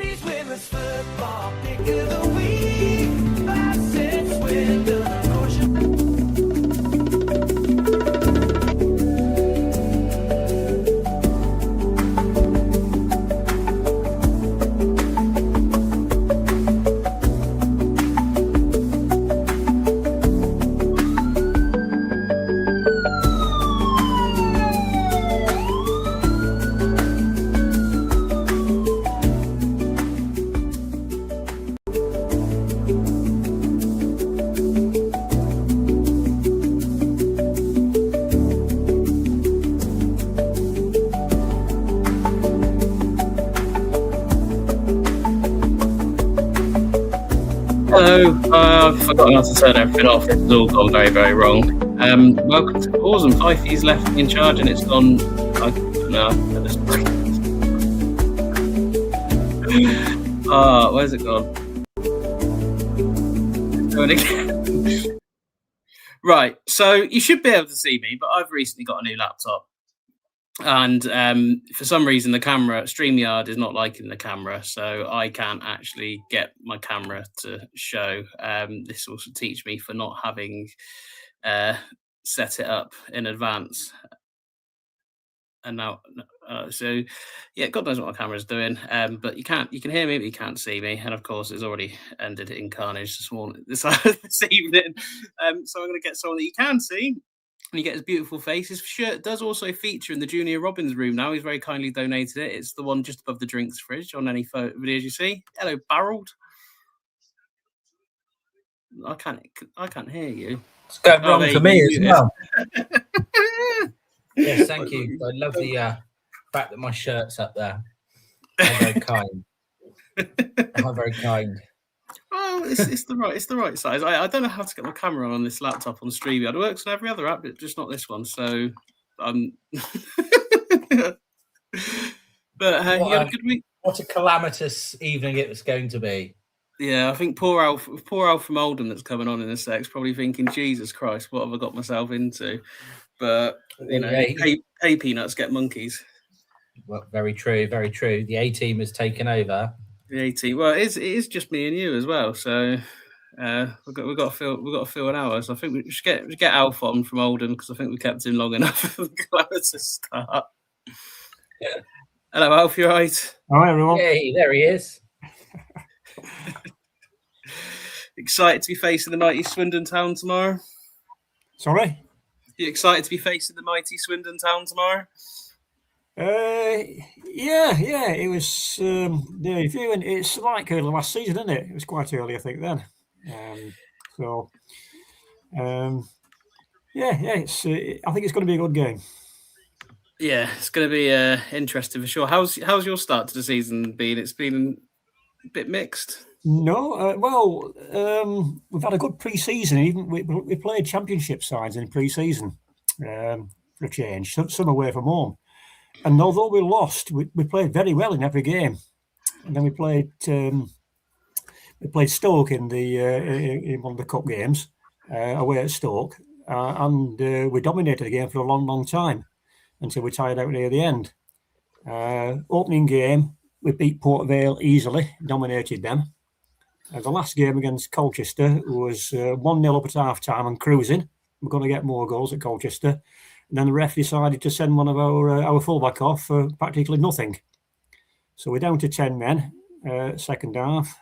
Paddy's Women's Football Pick of the Week. Facets with the Hello, I've forgotten how to turn everything off. It's all gone very, very wrong. Welcome to Pause, and Fyfie's left me in charge, and it's gone. I don't know. Where's it gone? Going again. Right, so you should be able to see me, but I've recently got a new laptop. And for some reason, the camera, StreamYard, is not liking the camera, so I can't actually get my camera to show. This will teach me for not having set it up in advance. And now, so yeah, God knows what my camera's doing. But you can hear me, but you can't see me. And of course, it's already ended in carnage this evening. So I'm going to get someone that you can see. And you get his beautiful face. His shirt does also feature in the Junior Robbins room now. He's very kindly donated it. It's the one just above the drinks fridge on any videos you see. Hello, Barreled. I can't hear you. It's going wrong for me as well. Yes, thank you. I love the fact that my shirt's up there. How very kind. How very kind. Well, it's the right size. I don't know how to get my camera on this laptop on StreamYard. It works on every other app, but just not this one. So, but you had a good week. What a calamitous evening it was going to be. Yeah, I think poor Al from Oldham that's coming on in a sec is probably thinking, Jesus Christ, what have I got myself into? But you know, pay peanuts, get monkeys. Well, very true, very true. The A team has taken over. The 18. Well, it is just me and you as well. So we've got to fill an hour. So I think we should get Alf on from Oldham because I think we kept him long enough for the to start. Yeah. Hello, Alf. You right? Hi, everyone. Hey, there he is. Excited to be facing the mighty Swindon Town tomorrow? Sorry? You excited to be facing the mighty Swindon Town tomorrow? Yeah, it was viewing. It's like early last season, isn't it? It was quite early, I think, then. It's. I think it's going to be a good game. Yeah, it's going to be interesting for sure. How's your start to the season been? It's been a bit mixed. No, we've had a good pre-season. Even we played championship sides in pre-season for a change. Some away from home. And although we lost, we played very well in every game. And then we played Stoke in one of the cup games away at Stoke, and we dominated the game for a long, long time until we tired out near the end. Opening game, we beat Port Vale easily, dominated them. The last game against Colchester was 1-0 up at half time and cruising. We're going to get more goals at Colchester. And then the ref decided to send one of our fullback off for practically nothing. So we're down to 10 men, second half.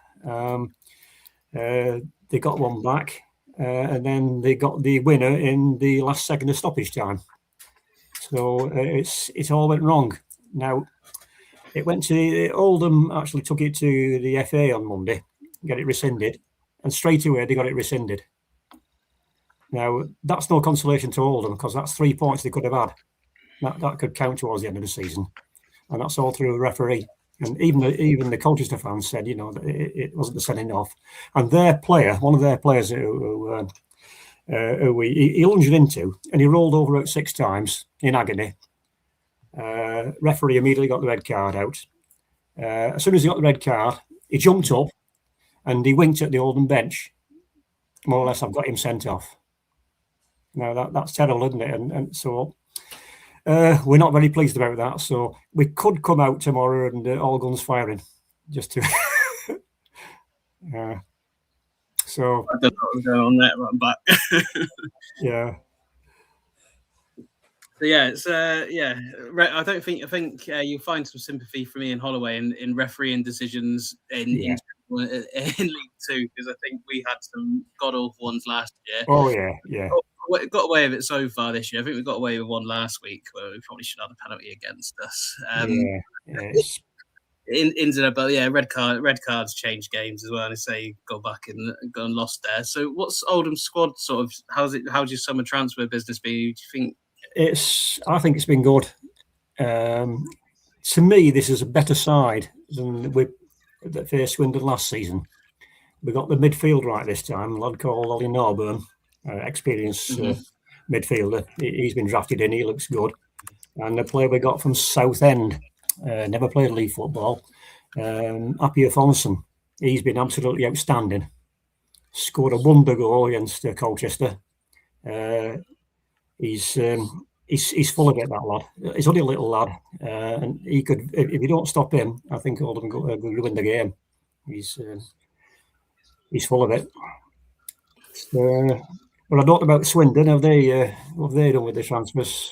They got one back, and then they got the winner in the last second of stoppage time. So it all went wrong. Now, it went to Oldham, actually took it to the FA on Monday, get it rescinded, and straight away they got it rescinded. Now, that's no consolation to Oldham because that's 3 points they could have had. That could count towards the end of the season. And that's all through a referee. And even the Colchester fans said, that it wasn't the sending off. And one of their players who he lunged into, and he rolled over out 6 times in agony. Referee immediately got the red card out. As soon as he got the red card, he jumped up and he winked at the Oldham bench. More or less, I've got him sent off. Now, that's terrible, isn't it? And so we're not very pleased about that. So we could come out tomorrow and all guns firing. just to. So I don't know what was going on there, but I'm back. yeah, So yeah, it's I think you'll find some sympathy from Ian Holloway in refereeing decisions in League Two, because I think we had some god awful ones last year. oh yeah. Got away with it so far this year. I think we got away with one last week where we probably should have a penalty against us. But yeah, red cards change games as well. And say go back and go and lost there. So what's Oldham's squad sort of? How's your summer transfer business been? Do you think? I think it's been good. To me, this is a better side than that faced Swindon last season. We got the midfield right this time. A lad called Ollie Norburn, experienced midfielder. He's been drafted in. He looks good. And the player we got from Southend, never played league football, Appy Afonson. He's been absolutely outstanding. Scored a wonder goal against Colchester. He's full of it, that lad. He's only a little lad, and he could, if you don't stop him, I think Oldham could win the game. He's full of it. Well, I don't know about Swindon. What have they done with the transfers?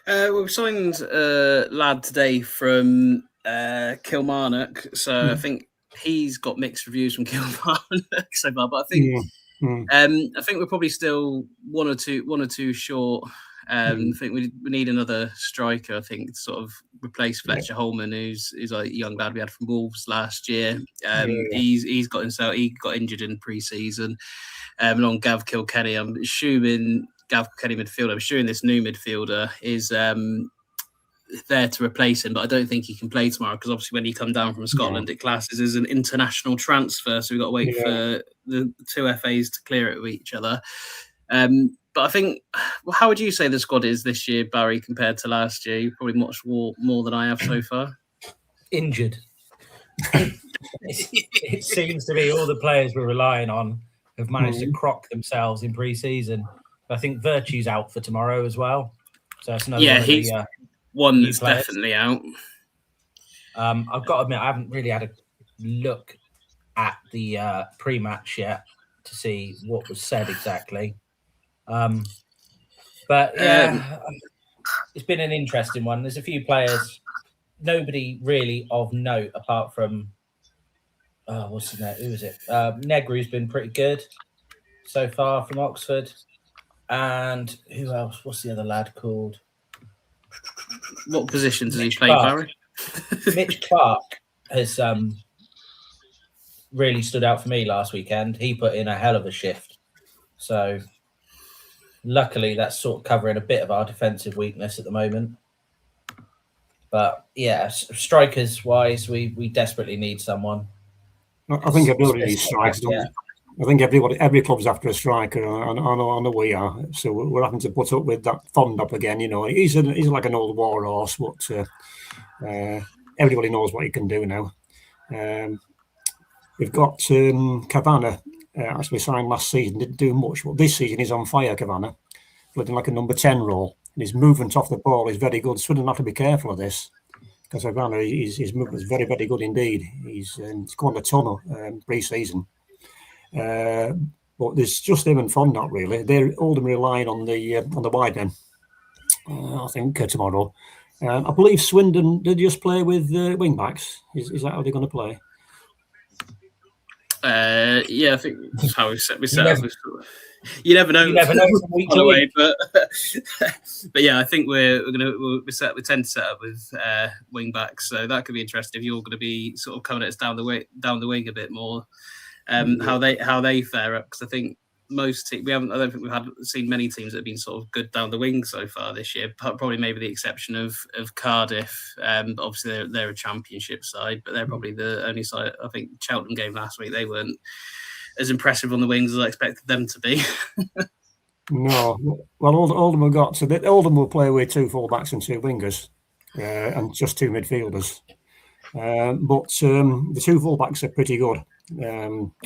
We've signed a lad today from Kilmarnock, so I think he's got mixed reviews from Kilmarnock so far. But I think I think we're probably still one or two short. I think we need another striker. I think to sort of replace Fletcher Holman, who's a young lad we had from Wolves last year. He's got himself. He got injured in pre-season. Along Gav Kilkenny, I'm assuming Gav Kilkenny midfielder. I'm assuming this new midfielder is there to replace him, but I don't think he can play tomorrow because obviously when he come down from Scotland, it classes as an international transfer. So we've got to wait for the two FAs to clear it with each other. But I think, how would you say the squad is this year, Barry, compared to last year? You've probably watched more than I have so far. Injured. It seems to be all the players we're relying on have managed to crock themselves in pre-season. I think Virtue's out for tomorrow as well. So that's another one that's definitely out. I've got to admit, I haven't really had a look at the pre-match yet to see what was said exactly. But yeah, it's been an interesting one. There's a few players, nobody really of note apart from what's his name? Who is it? Negru's been pretty good so far from Oxford. And who else? What's the other lad called? What position does he play, Barry? Mitch Clark has really stood out for me last weekend. He put in a hell of a shift. So luckily that's sort of covering a bit of our defensive weakness at the moment. But yeah, strikers wise, we desperately need someone. I think everybody needs strikers. I think every club's after a striker. I know we are. So we're having to put up with that Fond up again. You know, he's like an old war horse, but everybody knows what he can do now. We've got Kavanagh, actually signed last season, didn't do much, but this season he's on fire, Kavanagh. Playing like a number 10 role. And his movement off the ball is very good. Swindon have to be careful of this, because Kavanagh, his movement is very, very good indeed. He's scored a ton pre-season. But there's just him and Fondant really. They're Oldham relying on the wide men. I think tomorrow. I believe Swindon did just play with wing backs. Is that how they're going to play? Yeah, I think that's how we set up. You never know. You never know from week to week. But yeah, I think we tend to set up with wing backs, so that could be interesting if you're going to be sort of coming at us down the wing a bit more. How they fare up, because I think most teams I don't think we've seen many teams that have been sort of good down the wing so far this year. Probably maybe the exception of Cardiff. But obviously they're a championship side, but they're probably the only side. I think Cheltenham game last week, they weren't as impressive on the wings as I expected them to be. No, well, Oldham have got to. Oldham will play with 2 full-backs and 2 wingers, and just 2 midfielders. But the 2 full-backs are pretty good.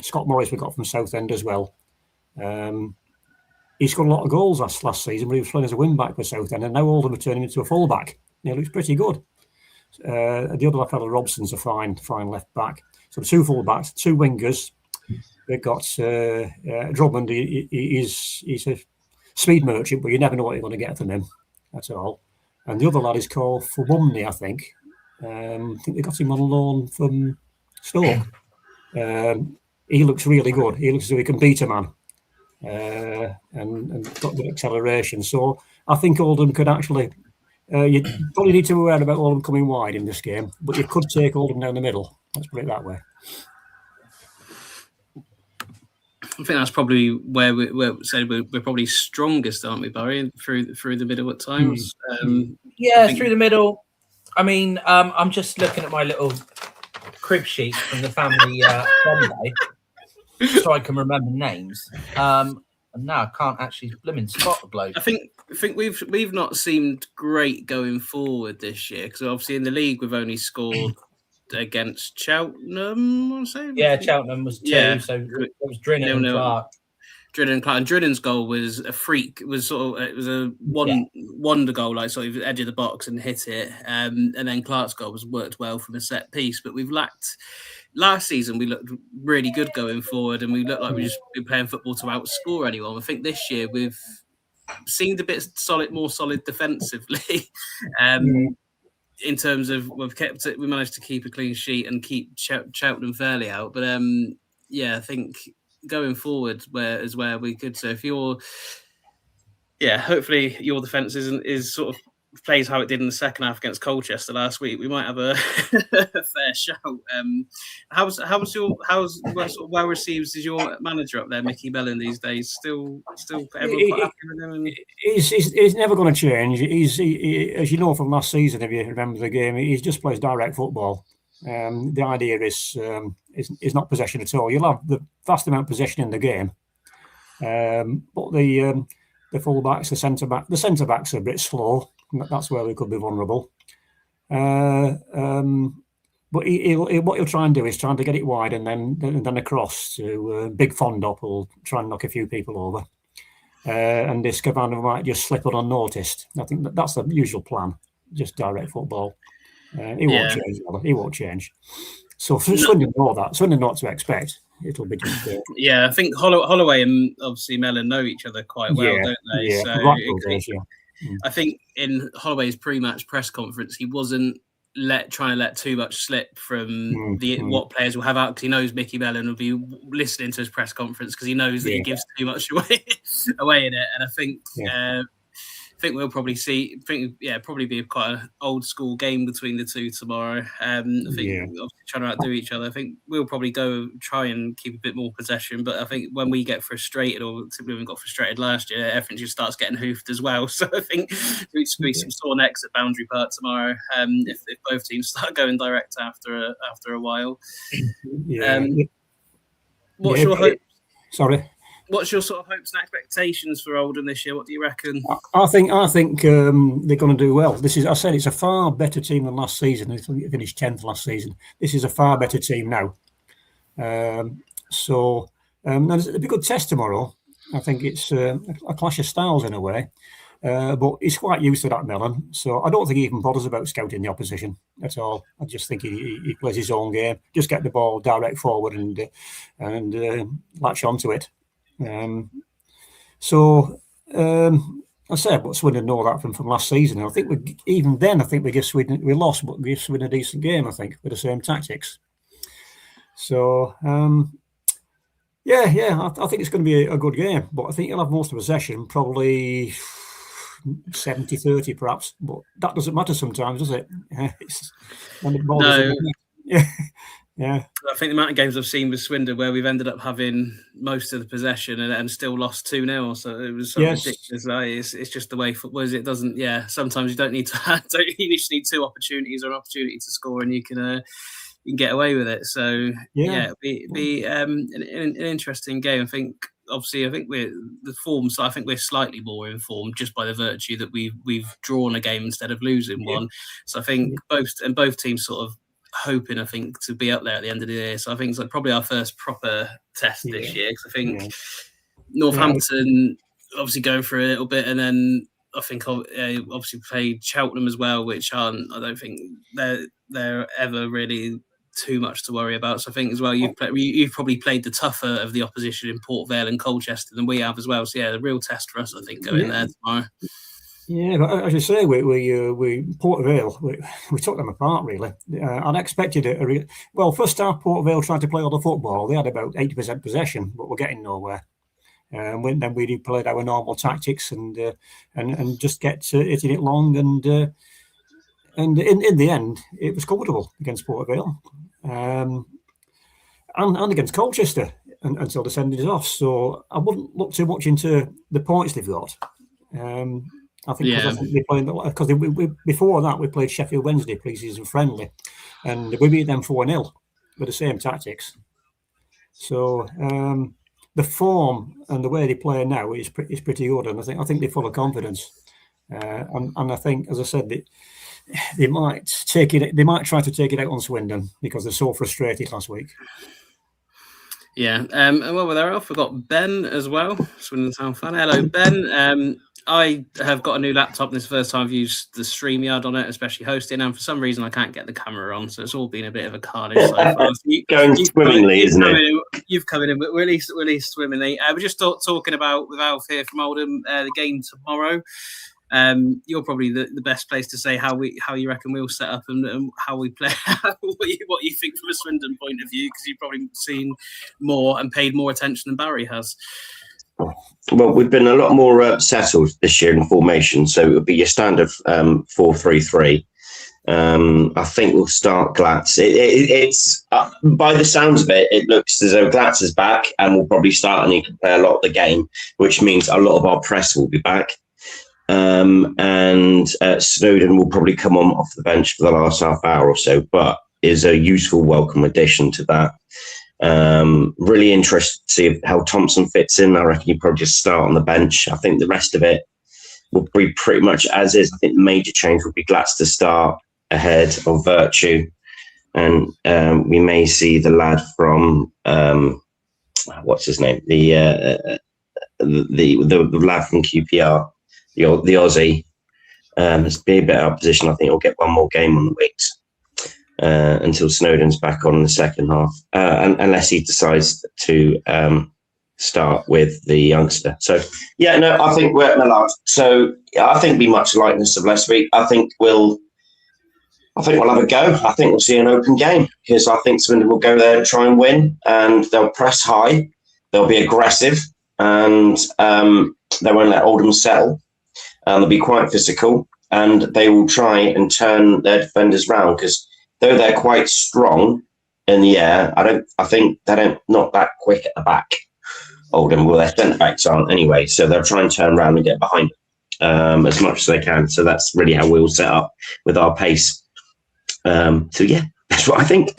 Scott Morris we got from Southend as well. He scored a lot of goals last season, but he was playing as a wing back for Southend, and now Oldham are turning him into a full back. He looks pretty good. The other fella, Robson's a fine left back. So the 2 full backs, 2 wingers. They've got Drummond. He's a speed merchant, but you never know what you're going to get from him. That's all. And the other lad is called Fubumni, I think. I think they got him on loan from Stoke. He looks really good. He looks as though he can beat a man, and got good acceleration. So I think Oldham could actually. You probably need to be aware about Oldham coming wide in this game, but you could take Oldham down the middle. Let's put it that way. I think that's probably where we're probably strongest, aren't we, Barry? Through the middle at times. Through the middle. I mean, I'm just looking at my little crib sheet from the family Sunday, so I can remember names. And now I can't actually blooming spot the bloke. I think we've not seemed great going forward this year, because obviously in the league we've only scored against Cheltenham, I want to say. Yeah, Cheltenham was 2, so it was Drinnan and Clark. Drinnan and Clark. And Drinnan's goal was a freak. It was a wonder goal, like sort of edge of the box and hit it. And then Clark's goal was worked well from a set piece. But we've lacked. Last season we looked really good going forward, and we looked like we just been playing football to outscore anyone. I think this year we've seemed a bit more solid defensively. In terms of we managed to keep a clean sheet and keep Cheltenham fairly out. But I think going forward where we could. So if hopefully your defence is sort of plays how it did in the second half against Colchester last week, we might have a fair shout. How's well received is your manager up there, Mickey Mellon, these days? Still everyone quite happy with him? He's never going to change. He, as you know from last season, if you remember the game, he just plays direct football. The idea is not possession at all. You'll have the vast amount of possession in the game, but the full-backs, the centre-backs are a bit slow. That's where we could be vulnerable. But what he'll try and do is trying to get it wide and then across to Big Fondop will try and knock a few people over. And this Cavani might just slip on unnoticed. I think that's the usual plan, just direct football. He won't change. He won't change. So for Swindon know that. Swindon know what to expect. It'll be just. I think Holloway and obviously Mellon know each other quite well, don't they? Yeah. So I think in Holloway's pre-match press conference, he wasn't trying to let too much slip from what players will have out, because he knows Mickey Mellon will be listening to his press conference, because he knows that he gives too much away in it. And I think we'll probably probably be quite an old school game between the two tomorrow. I think obviously trying to outdo each other. I think we'll probably try and keep a bit more possession, but I think when we get frustrated, or typically when we got frustrated last year, everything just starts getting hoofed as well. So I think we'd squeeze some sore necks at Boundary Park tomorrow, if both teams start going direct after a while. What's your hope? Sorry. What's your sort of hopes and expectations for Oldham this year? What do you reckon? I think they're going to do well. I said it's a far better team than last season. They finished 10th last season. This is a far better team now. So it'll be a good test tomorrow. I think it's a clash of styles in a way. But he's quite used to that, Mellon. So I don't think he even bothers about scouting the opposition at all. I just think he plays his own game. Just get the ball direct forward and latch onto it. I said, but Swindon know that from last season. I think we give Swindon, we lost, but give Swindon a decent game, I think, with the same tactics. So, I think it's going to be a good game, but I think you'll have most of possession, probably 70-30 perhaps, but that doesn't matter sometimes, does it? Yeah. I think the amount of games I've seen with Swindon where we've ended up having most of the possession and still lost 2-0. So it was so ridiculous. It's just the way football is. It doesn't. Yeah. Sometimes you don't need to. You just need 2 opportunities or an opportunity to score, and you can get away with it. So it'll be an interesting game. I think we're the form. So I think we're slightly more informed just by the virtue that we've drawn a game instead of losing one. So I think both teams sort of hoping, I think, to be up there at the end of the year. So I think it's probably our first proper test this year, because I think Northampton obviously going for a little bit, and then I think obviously played Cheltenham as well, which I don't think they're ever really too much to worry about. So I think as well you've probably played the tougher of the opposition in Port Vale and Colchester than we have as well. So yeah, the real test for us, I think, going there tomorrow. Yeah, but as you say, we Port Vale, we took them apart really. I'd expected it. Well, first half Port Vale tried to play all the football. They had about 80% possession, but we're getting nowhere. Then we played our normal tactics and just get hitting it long, and in the end it was comfortable against Port Vale, and against Colchester until they sent it off. So I wouldn't look too much into the points they've got. I think they played because before that we played Sheffield Wednesday pre-season friendly, and we beat them 4-0 with the same tactics. So the form and the way they play now is pretty good, and I think they're full of confidence. And I think, as I said, they might take it. They might try to take it out on Swindon because they're so frustrated last week. Yeah, and while we're there, I forgot Ben as well, Swindon Town fan. Hello, Ben. I have got a new laptop. This is the first time I've used the StreamYard on it, especially hosting, and for some reason I can't get the camera on, so it's all been a bit of a carnage so far. Going swimmingly, isn't it? You've come in, but we're at least swimmingly. We're just talking about, with Alf here from Oldham, the game tomorrow. You're probably the best place to say how you reckon we'll set up and how we play, what you think from a Swindon point of view, because you've probably seen more and paid more attention than Barry has. Well, we've been a lot more settled this year in formation, so it would be your standard 4-3-3. I think we'll start Glatz. It's by the sounds of it, it looks as though Glatz is back and will probably start and he can play a lot of the game, which means a lot of our press will be back. And Snowden will probably come on off the bench for the last half hour or so, but is a useful, welcome addition to that. Really interested to see how Thompson fits in. I reckon he'll probably just start on the bench. I think the rest of it will be pretty much as is. I think the major change will be Glatz to start ahead of Virtue, and we may see the lad from what's his name, the lad from QPR, the Aussie. It's be a bit out of position. I think he'll get one more game on the wings until Snowden's back on in the second half, unless he decides to start with the youngster. So, yeah, no, I think we're in a lot. So, I think be much likeness of last week. I think we'll have a go. I think we'll see an open game because I think Swindon will go there and try and win, and they'll press high, they'll be aggressive, and they won't let Oldham settle. They'll be quite physical, and they will try and turn their defenders round because though they're quite strong in the air, I think they're not that quick at the back. Oldham, well, their centre backs aren't anyway, so they'll try and turn around and get behind as much as they can. So that's really how we'll set up with our pace. So yeah, that's what I think.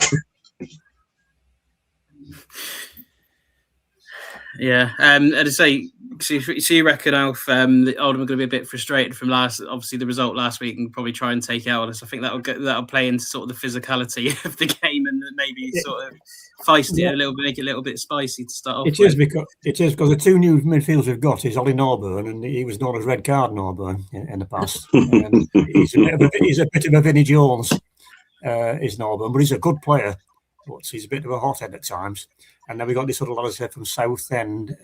Yeah, and to say, so you reckon, Alf, Oldham are going to be a bit frustrated from obviously the result last week, and probably try and take out on us. I think that'll play into sort of the physicality of the game, and maybe sort of feist it a little bit, make it a little bit spicy to start off. It is because the two new midfielders we've got is Ollie Norburn, and he was known as Red Card Norburn in the past. He's a bit of a Vinnie Jones, is Norburn, but he's a good player, but he's a bit of a hothead at times. And then we got this other lad from Southend,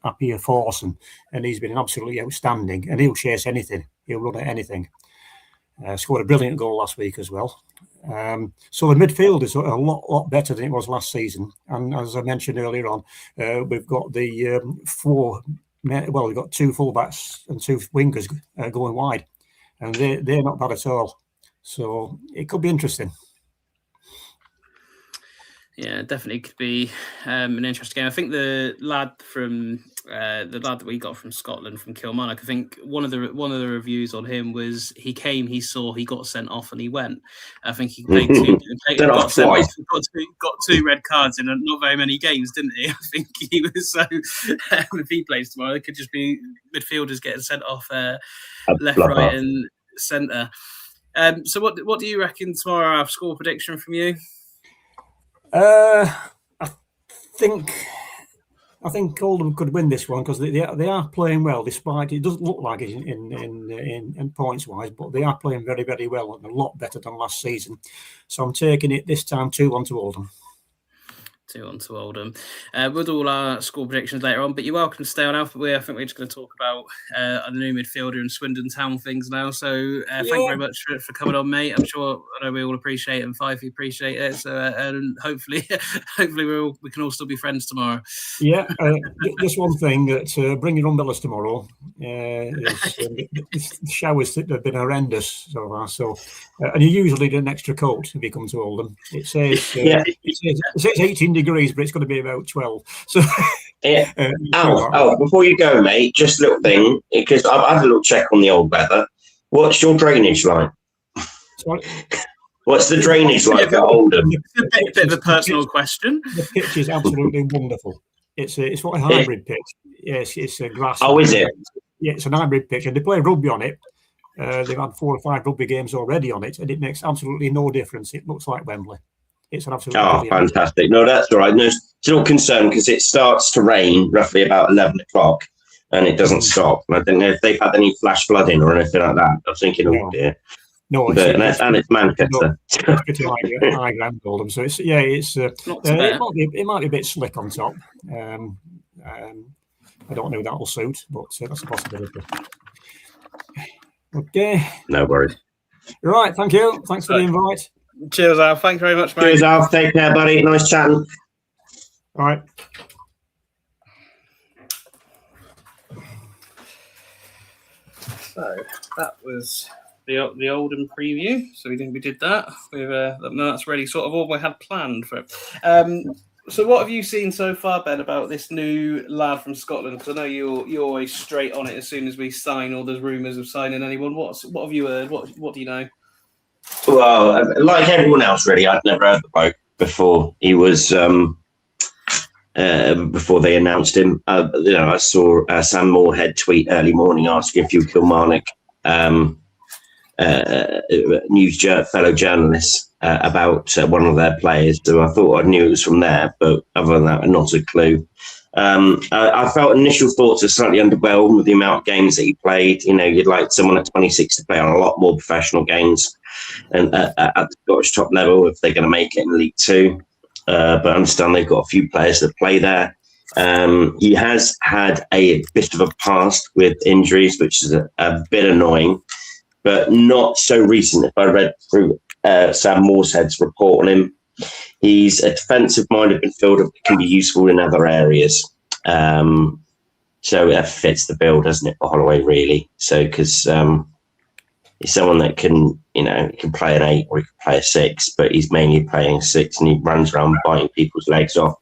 Appiah Forson, and he's been absolutely outstanding. And he'll chase anything. He'll run at anything. Scored a brilliant goal last week as well. So the midfield is a lot better than it was last season. And as I mentioned earlier on, we've got the we've got two fullbacks and two wingers going wide, and they're not bad at all. So it could be interesting. Yeah, definitely could be an interesting game. I think the lad that we got from Scotland, from Kilmarnock, I think one of the reviews on him was he came, he saw, he got sent off, and he went. I think he played got two red cards in not very many games, didn't he? I think he was so. If he plays tomorrow, it could just be midfielders getting sent off left, right, and centre. So what do you reckon tomorrow? I have score prediction from you. I think I think Oldham could win this one because they are playing well, despite it doesn't look like it in points wise, but they are playing very, very well and a lot better than last season. So I'm taking it this time 2-1 to Oldham. 2-1 to Oldham. We'll do all our score predictions later on, but you're welcome to stay on Alpha. I think we're just going to talk about the new midfielder and Swindon Town things now. So thank you very much for coming on, mate. I know we all appreciate it and Fyfie appreciate it. So and hopefully we can all still be friends tomorrow. Yeah, just one thing that bring your umbrellas tomorrow. The showers have been horrendous so far. So, and you usually need an extra coat if you come to Oldham. It says it says 18 degrees, but it's going to be about 12. So, yeah. Before you go, mate, just a little thing because I've had a little check on the old weather. What's your drainage like? Sorry? What's the drainage like at Oldham? It's a bit of a personal question. The pitch is absolutely wonderful. It's what a hybrid pitch. Yes, it's a grass. Oh, is it? Yeah, it's an hybrid pitch, and they play rugby on it. They've had 4 or 5 rugby games already on it, and it makes absolutely no difference. It looks like Wembley. It's an absolute. Oh, fantastic! No, that's all right. No, still concerned because it starts to rain roughly about 11 o'clock, and it doesn't stop. And I don't know if they've had any flash flooding or anything like that. I was thinking, oh dear. No, it's Manchester. No, it's pretty high ground, Oldham. So it's it might be a bit slick on top. I don't know if that'll suit, but that's a possibility. Okay. No worries. Right, thank you. Thanks for the invite. Cheers, Al. Thanks very much, mate. Cheers, Al. Take care, buddy. Nice chatting. All right. So that was the Oldham preview. So we did that. That's really sort of all we had planned for it. So what have you seen so far, Ben, about this new lad from Scotland? Because I know you're always straight on it as soon as we sign, or there's rumours of signing anyone. What have you heard? What do you know? Well, like everyone else, really, I'd never heard the bloke before he was before they announced him. I saw Sam Moorhead tweet early morning asking if you Kilmarnock fellow journalists about one of their players. So I thought I knew it was from there, but other than that, not a clue. I felt initial thoughts are slightly underwhelmed with the amount of games that he played. You know, you'd like someone at 26 to play on a lot more professional games and at the Scottish top level if they're going to make it in League Two. But I understand they've got a few players that play there. He has had a bit of a past with injuries, which is a bit annoying, but not so recent. If I read through Sam Moorehead's report on him, he's a defensive-minded midfielder that can be useful in other areas. So that fits the bill, doesn't it, for Holloway, really? So, because he's someone that can, he can play an 8 or he can play a 6, but he's mainly playing 6 and he runs around biting people's legs off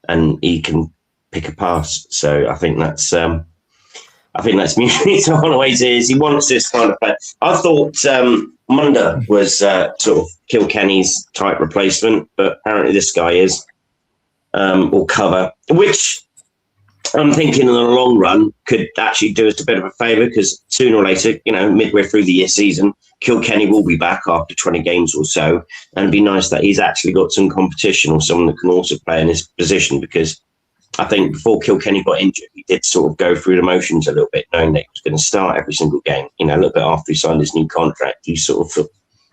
and he can pick a pass. So I think that's music to Holloway's ears. He wants this kind of play. I thought Munda was sort of Kilkenny's type replacement, but apparently this guy is or cover, which I'm thinking in the long run could actually do us a bit of a favour because sooner or later, midway through the year season, Kilkenny will be back after 20 games or so, and it'd be nice that he's actually got some competition or someone that can also play in his position, because I think before Kilkenny got injured, he did sort of go through the motions a little bit, knowing that he was going to start every single game. A little bit after he signed his new contract, he sort of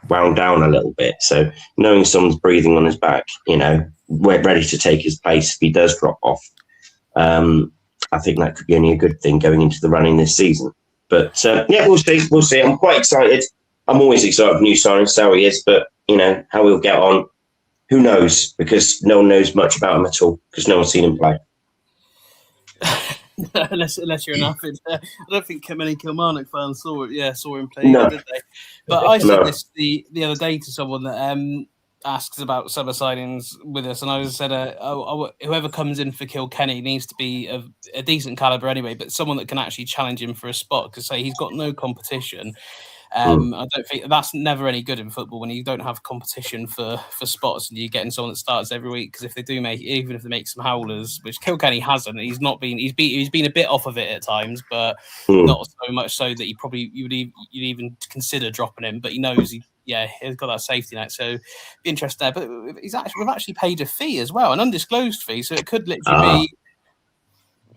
wound down a little bit. So knowing someone's breathing on his back, we're ready to take his place if he does drop off. I think that could be only a good thing going into the running this season. But we'll see. We'll see. I'm quite excited. I'm always excited for new signings, so he is. But how we'll get on, who knows? Because no one knows much about him at all. Because no one's seen him play. unless you're an avid. I don't think many Kilmarnock fans saw him play, did they? But I said this the other day to someone that asks about summer signings with us, and I said, whoever comes in for Kilkenny needs to be of a decent calibre anyway, but someone that can actually challenge him for a spot, because he's got no competition. I don't think that's never any good in football when you don't have competition for spots and you're getting someone that starts every week. Because if they do even if they make some howlers, which Kilkenny hasn't, he's been a bit off of it at times, but not so much so that you'd even consider dropping him. But he knows he's got that safety net, so be interested there. But we've actually paid a fee as well, an undisclosed fee, so it could literally be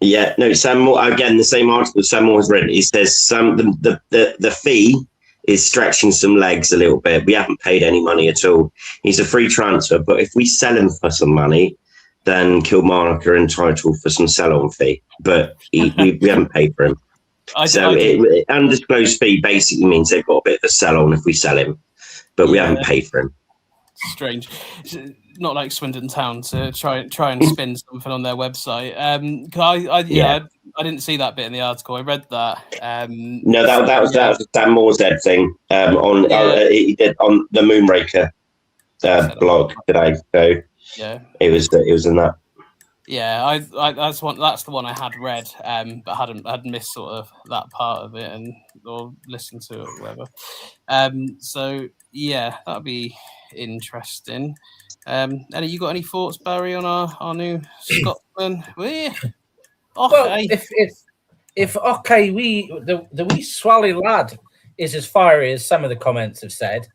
Yeah, no, Sam Moore, again, the same article Sam Moore has written. He says the fee is stretching some legs a little bit. We haven't paid any money at all. He's a free transfer, but if we sell him for some money, then Kilmarnock are entitled for some sell-on fee. But we haven't paid for him. Undisclosed fee basically means they've got a bit of a sell-on if we sell him, but we haven't paid for him. Strange. It's not like Swindon Town to try and spin something on their website. I didn't see that bit in the article. I read that. No, that was Dan Moore's thing he did on the Moonraker blog today. So it was in that. Yeah, that's the one I had read, but hadn't missed sort of that part of it or listened to it or whatever. So yeah, that'd be interesting. Any you got any thoughts, Barry, on our new Scotsman? Well, if the wee swally lad is as fiery as some of the comments have said,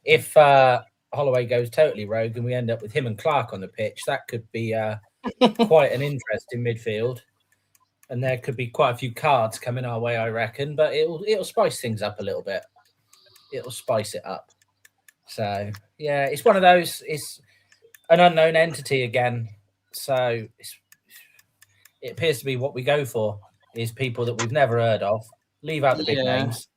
if Holloway goes totally rogue and we end up with him and Clark on the pitch, that could be quite an interesting midfield, and there could be quite a few cards coming our way, I reckon. But it'll spice things up a little bit. It'll spice it up. So yeah, it's one of those. It's an unknown entity again. So it appears to be what we go for is people that we've never heard of. Leave out the big names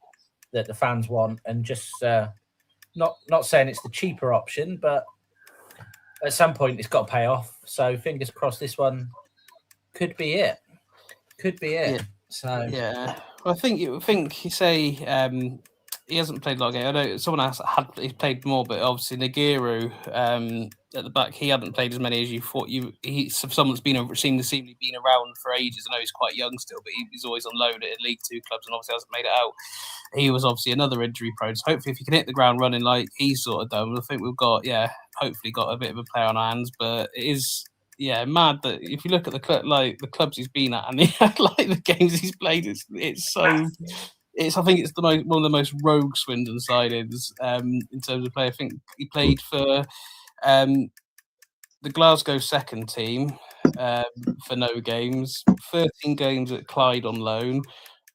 that the fans want, and just not saying it's the cheaper option, but at some point it's got to pay off. So fingers crossed, this one could be it. Yeah. So yeah, well, I think you say he hasn't played a lot of games. I know someone else he's played more, but obviously Nagiru at the back, he hadn't played as many as you thought. He's someone that's seemingly been around for ages. I know he's quite young still, but he's always on loan at League Two clubs and obviously hasn't made it out. He was obviously another injury prone. So hopefully, if he can hit the ground running like he's sort of done, I think we've got hopefully got a bit of a player on our hands. But it is mad that if you look at the clubs he's been at and the games he's played, it's so. I think it's one of the most rogue Swindon signings in terms of play. I think he played for the Glasgow second team for no games, 13 games at Clyde on loan,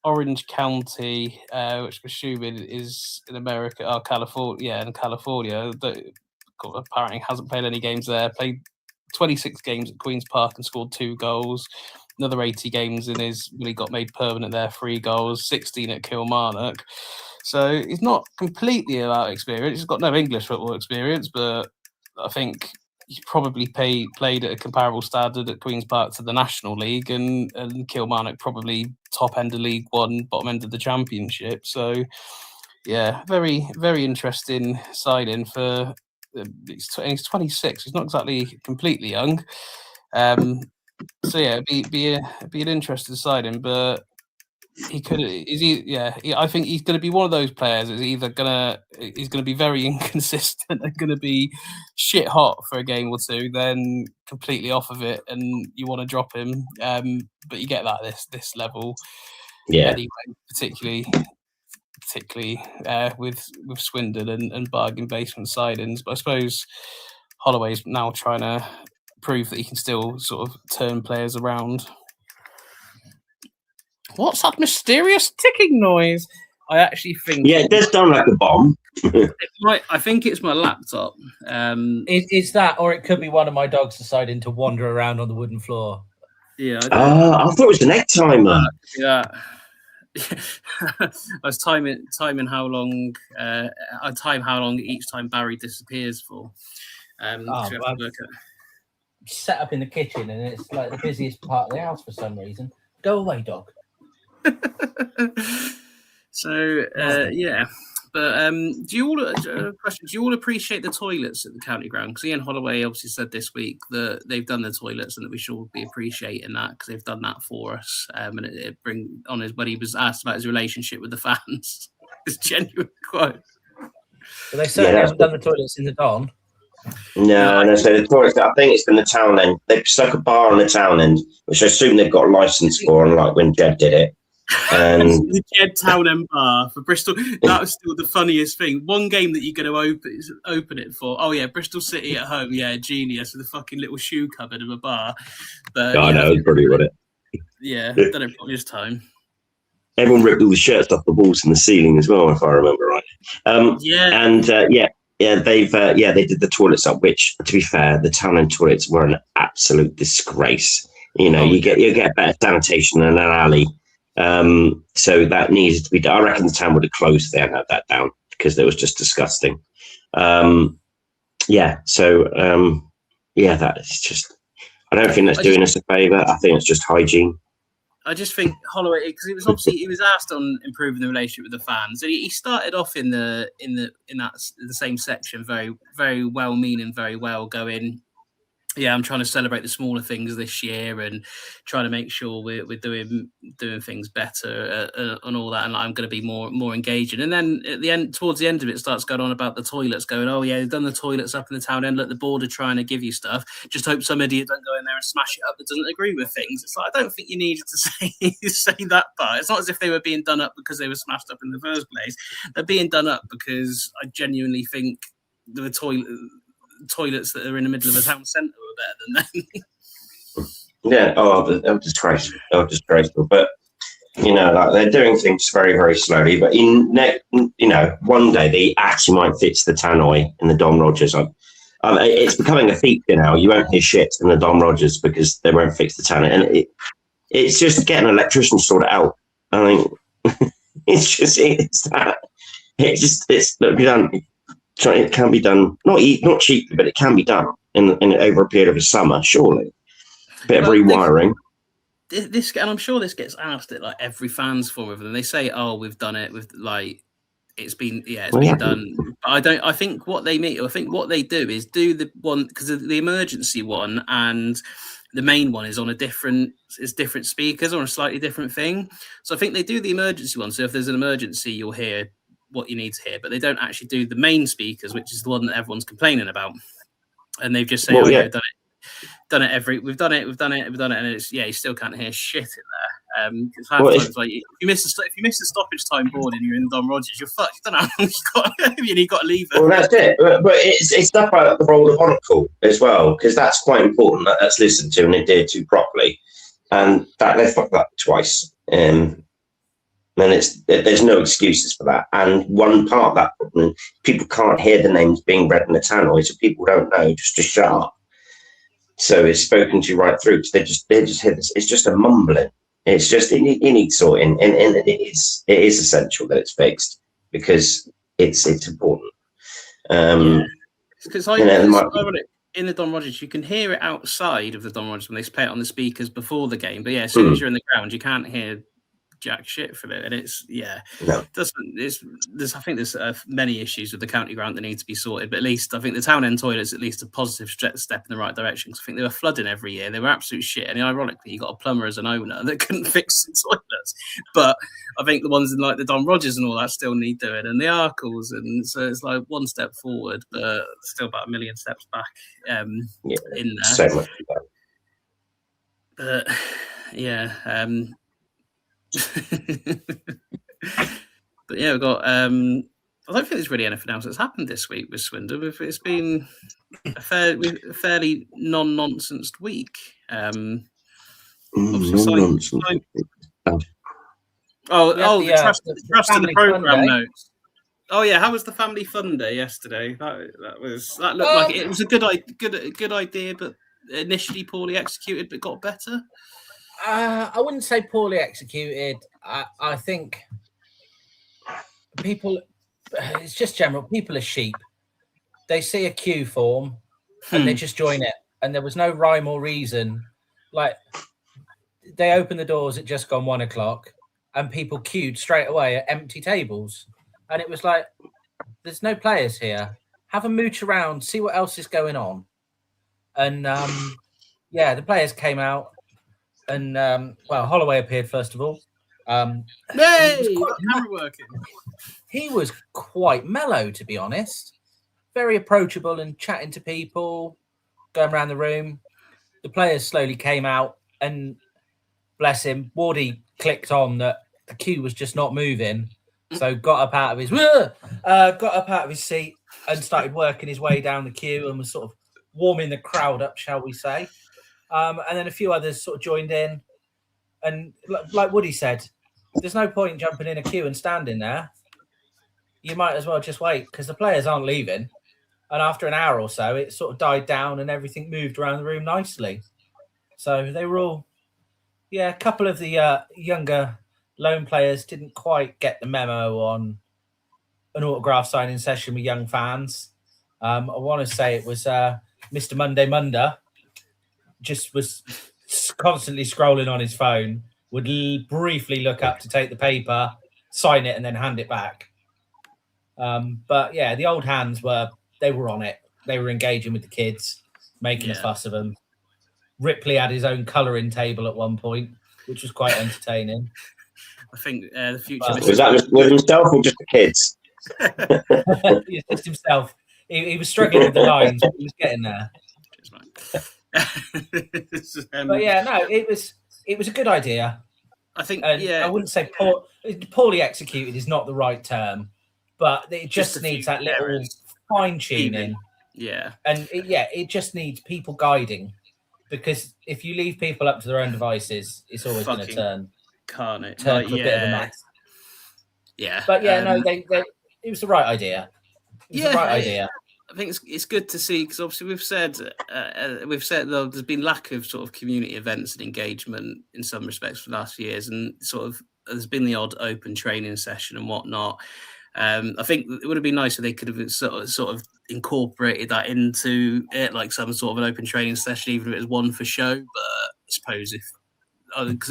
Orange County, which I'm assuming is in America, California. In California, apparently hasn't played any games there. Played 26 games at Queen's Park and scored 2 goals. Another 80 games when he got made permanent there, 3 goals, 16 at Kilmarnock. So he's not completely without experience. He's got no English football experience, but I think he probably played at a comparable standard at Queen's Park to the National League, and Kilmarnock probably top end of League One, bottom end of the Championship. So yeah, very, very interesting signing for. He's 26. He's not exactly completely young. So yeah, it'd be an interesting signing, but he could. I think he's going to be one of those players. He's going to be very inconsistent and going to be shit hot for a game or two, then completely off of it, and you want to drop him. But you get that at this level, anyway, particularly with Swindon and bargain basement signings. But I suppose Holloway's now trying to prove that he can still sort of turn players around. What's that mysterious ticking noise? I actually think... Yeah, it does sound like a bomb. I think it's my laptop. It's that, or it could be one of my dogs deciding to wander around on the wooden floor. Yeah. I thought it was an egg timer. Yeah. I was timing how long I time how long each time Barry disappears for. Set up in the kitchen and it's like the busiest part of the house for some reason. Go away, dog. So but do you all appreciate the toilets at the county ground? Because Ian Holloway obviously said this week that they've done the toilets and that we should all be appreciating that because they've done that for us. And it bring on when he was asked about his relationship with the fans. It's genuine quote. But they certainly haven't done the toilets in the Don. No. So the toilets, I think it's in the town end. They've stuck a bar on the town end, which I assume they've got a license for, unlike when Jed did it. The Jed Town End Bar for Bristol. That was still the funniest thing. One game that you're going to open it for. Oh yeah, Bristol City at home. Yeah, genius with a fucking little shoe cupboard of a bar. But I know, it's pretty with it. Yeah, done it probably this time. Everyone ripped all the shirts off the walls and the ceiling as well, if I remember right. Yeah. And they did the toilets up, which, to be fair, the town end toilets were an absolute disgrace. You know, you get better sanitation in an alley. So that needed to be done. I reckon the town would have closed if they hadn't had that down, because it was just disgusting. That is just, I don't think that's doing us a favour. I think it's just hygiene. I just think Holloway, because it was obviously he was asked on improving the relationship with the fans, and he started off in the same section, very very well meaning, very well going. Yeah, I'm trying to celebrate the smaller things this year and trying to make sure we're doing things better and all that. And I'm going to be more engaging. And then at the end, towards the end of it, starts going on about the toilets. Going, oh yeah, they've done the toilets up in the town end. Look, the board are trying to give you stuff. Just hope some idiot don't go in there and smash it up that doesn't agree with things. It's like, I don't think you needed to say that part. It's not as if they were being done up because they were smashed up in the first place. They're being done up because I genuinely think the toilets that are in the middle of a town centre are better than them. Yeah, they're disgraceful. But like they're doing things very, very slowly. But one day they actually might fix the tannoy in the Don Rogers. It's becoming a feature now. You won't hear shit in the Don Rogers because they won't fix the tannoy, and it's just getting an electrician to sort it out. I mean, it's done. It can be done, not cheaply, but it can be done in over a period of a summer, surely. Bit of rewiring. This, and I'm sure this gets asked at like every fans forum of them. They say, "Oh, we've done it with like it's been done." But I think what they do is do the one because the emergency one and the main one is on different speakers on a slightly different thing. So I think they do the emergency one. So if there's an emergency, you'll hear what you need to hear, but they don't actually do the main speakers, which is the one that everyone's complaining about. And they've just said, we've done it, and it's you still can't hear shit in there. It's like if you miss the stoppage time board and you're in Don Rogers, you're fucked. You don't know, you've got to leave it. Well, that's it. But it's stuff like the role of honor call as well, because that's quite important. That's listened to and adhered to properly, and that they fucked that twice. And there's no excuses for that. And one part of that problem, people can't hear the names being read in the tannoy, so people don't know just to shut up. So it's spoken to right through. So they just hear this. It's just a mumbling. It's just it needs sorting, and it is essential that it's fixed because it's important. Because in the Don Rogers, you can hear it outside of the Don Rogers when they play it on the speakers before the game. But as soon as you're in the ground, you can't hear jack shit from it, and I think there's many issues with the county ground that need to be sorted, but at least I think the town end toilets at least a positive step in the right direction, because I think they were flooding every year. They were absolute shit, and ironically you got a plumber as an owner that couldn't fix the toilets. But I think the ones in like the Don Rogers and all that still need doing, and the Arkles, and so it's like one step forward but still about a million steps back in there. So much but but we've got I don't think there's really anything else that's happened this week with Swindon. It's been a fairly non-nonsense week. The trust of the programme notes. Oh yeah, how was the family fun day yesterday? That looked like it was a good idea, but initially poorly executed, but got better. I wouldn't say poorly executed. I think people, it's just general. People are sheep. They see a queue form and they just join it. And there was no rhyme or reason. Like, they opened the doors at just gone 1 o'clock and people queued straight away at empty tables. And it was like, there's no players here. Have a mooch around, see what else is going on. And the players came out. And Holloway appeared first of all. He was quite mellow, to be honest. Very approachable and chatting to people, going around the room. The players slowly came out, and bless him, Wardy clicked on that the queue was just not moving, so got up out of his seat and started working his way down the queue and was sort of warming the crowd up, shall we say. And then a few others sort of joined in. And like Woody said, there's no point jumping in a queue and standing there. You might as well just wait because the players aren't leaving. And after an hour or so, it sort of died down and everything moved around the room nicely. So they were all, a couple of the younger loan players didn't quite get the memo on an autograph signing session with young fans. I want to say it was Mr. Monday Munda, just was constantly scrolling on his phone, would briefly look up to take the paper, sign it, and then hand it back. But yeah, the old hands were on it. They were engaging with the kids, making a fuss of them. Ripley had his own colouring table at one point, which was quite entertaining. I think the future was that with himself or just the kids? Just himself. He was struggling with the lines, but he was getting there. But yeah, no, it was a good idea. I think, I wouldn't say poorly executed is not the right term, but it just needs that little fine tuning. Yeah, and it just needs people guiding, because if you leave people up to their own devices, it's always going to turn to a bit of a mess. Yeah, but it was the right idea. The right idea. I think it's good to see, because obviously we've said there's been lack of sort of community events and engagement in some respects for the last few years, and sort of there's been the odd open training session and whatnot. I think it would have been nice if they could have sort of incorporated that into it, like some sort of an open training session, even if it was one for show. But I suppose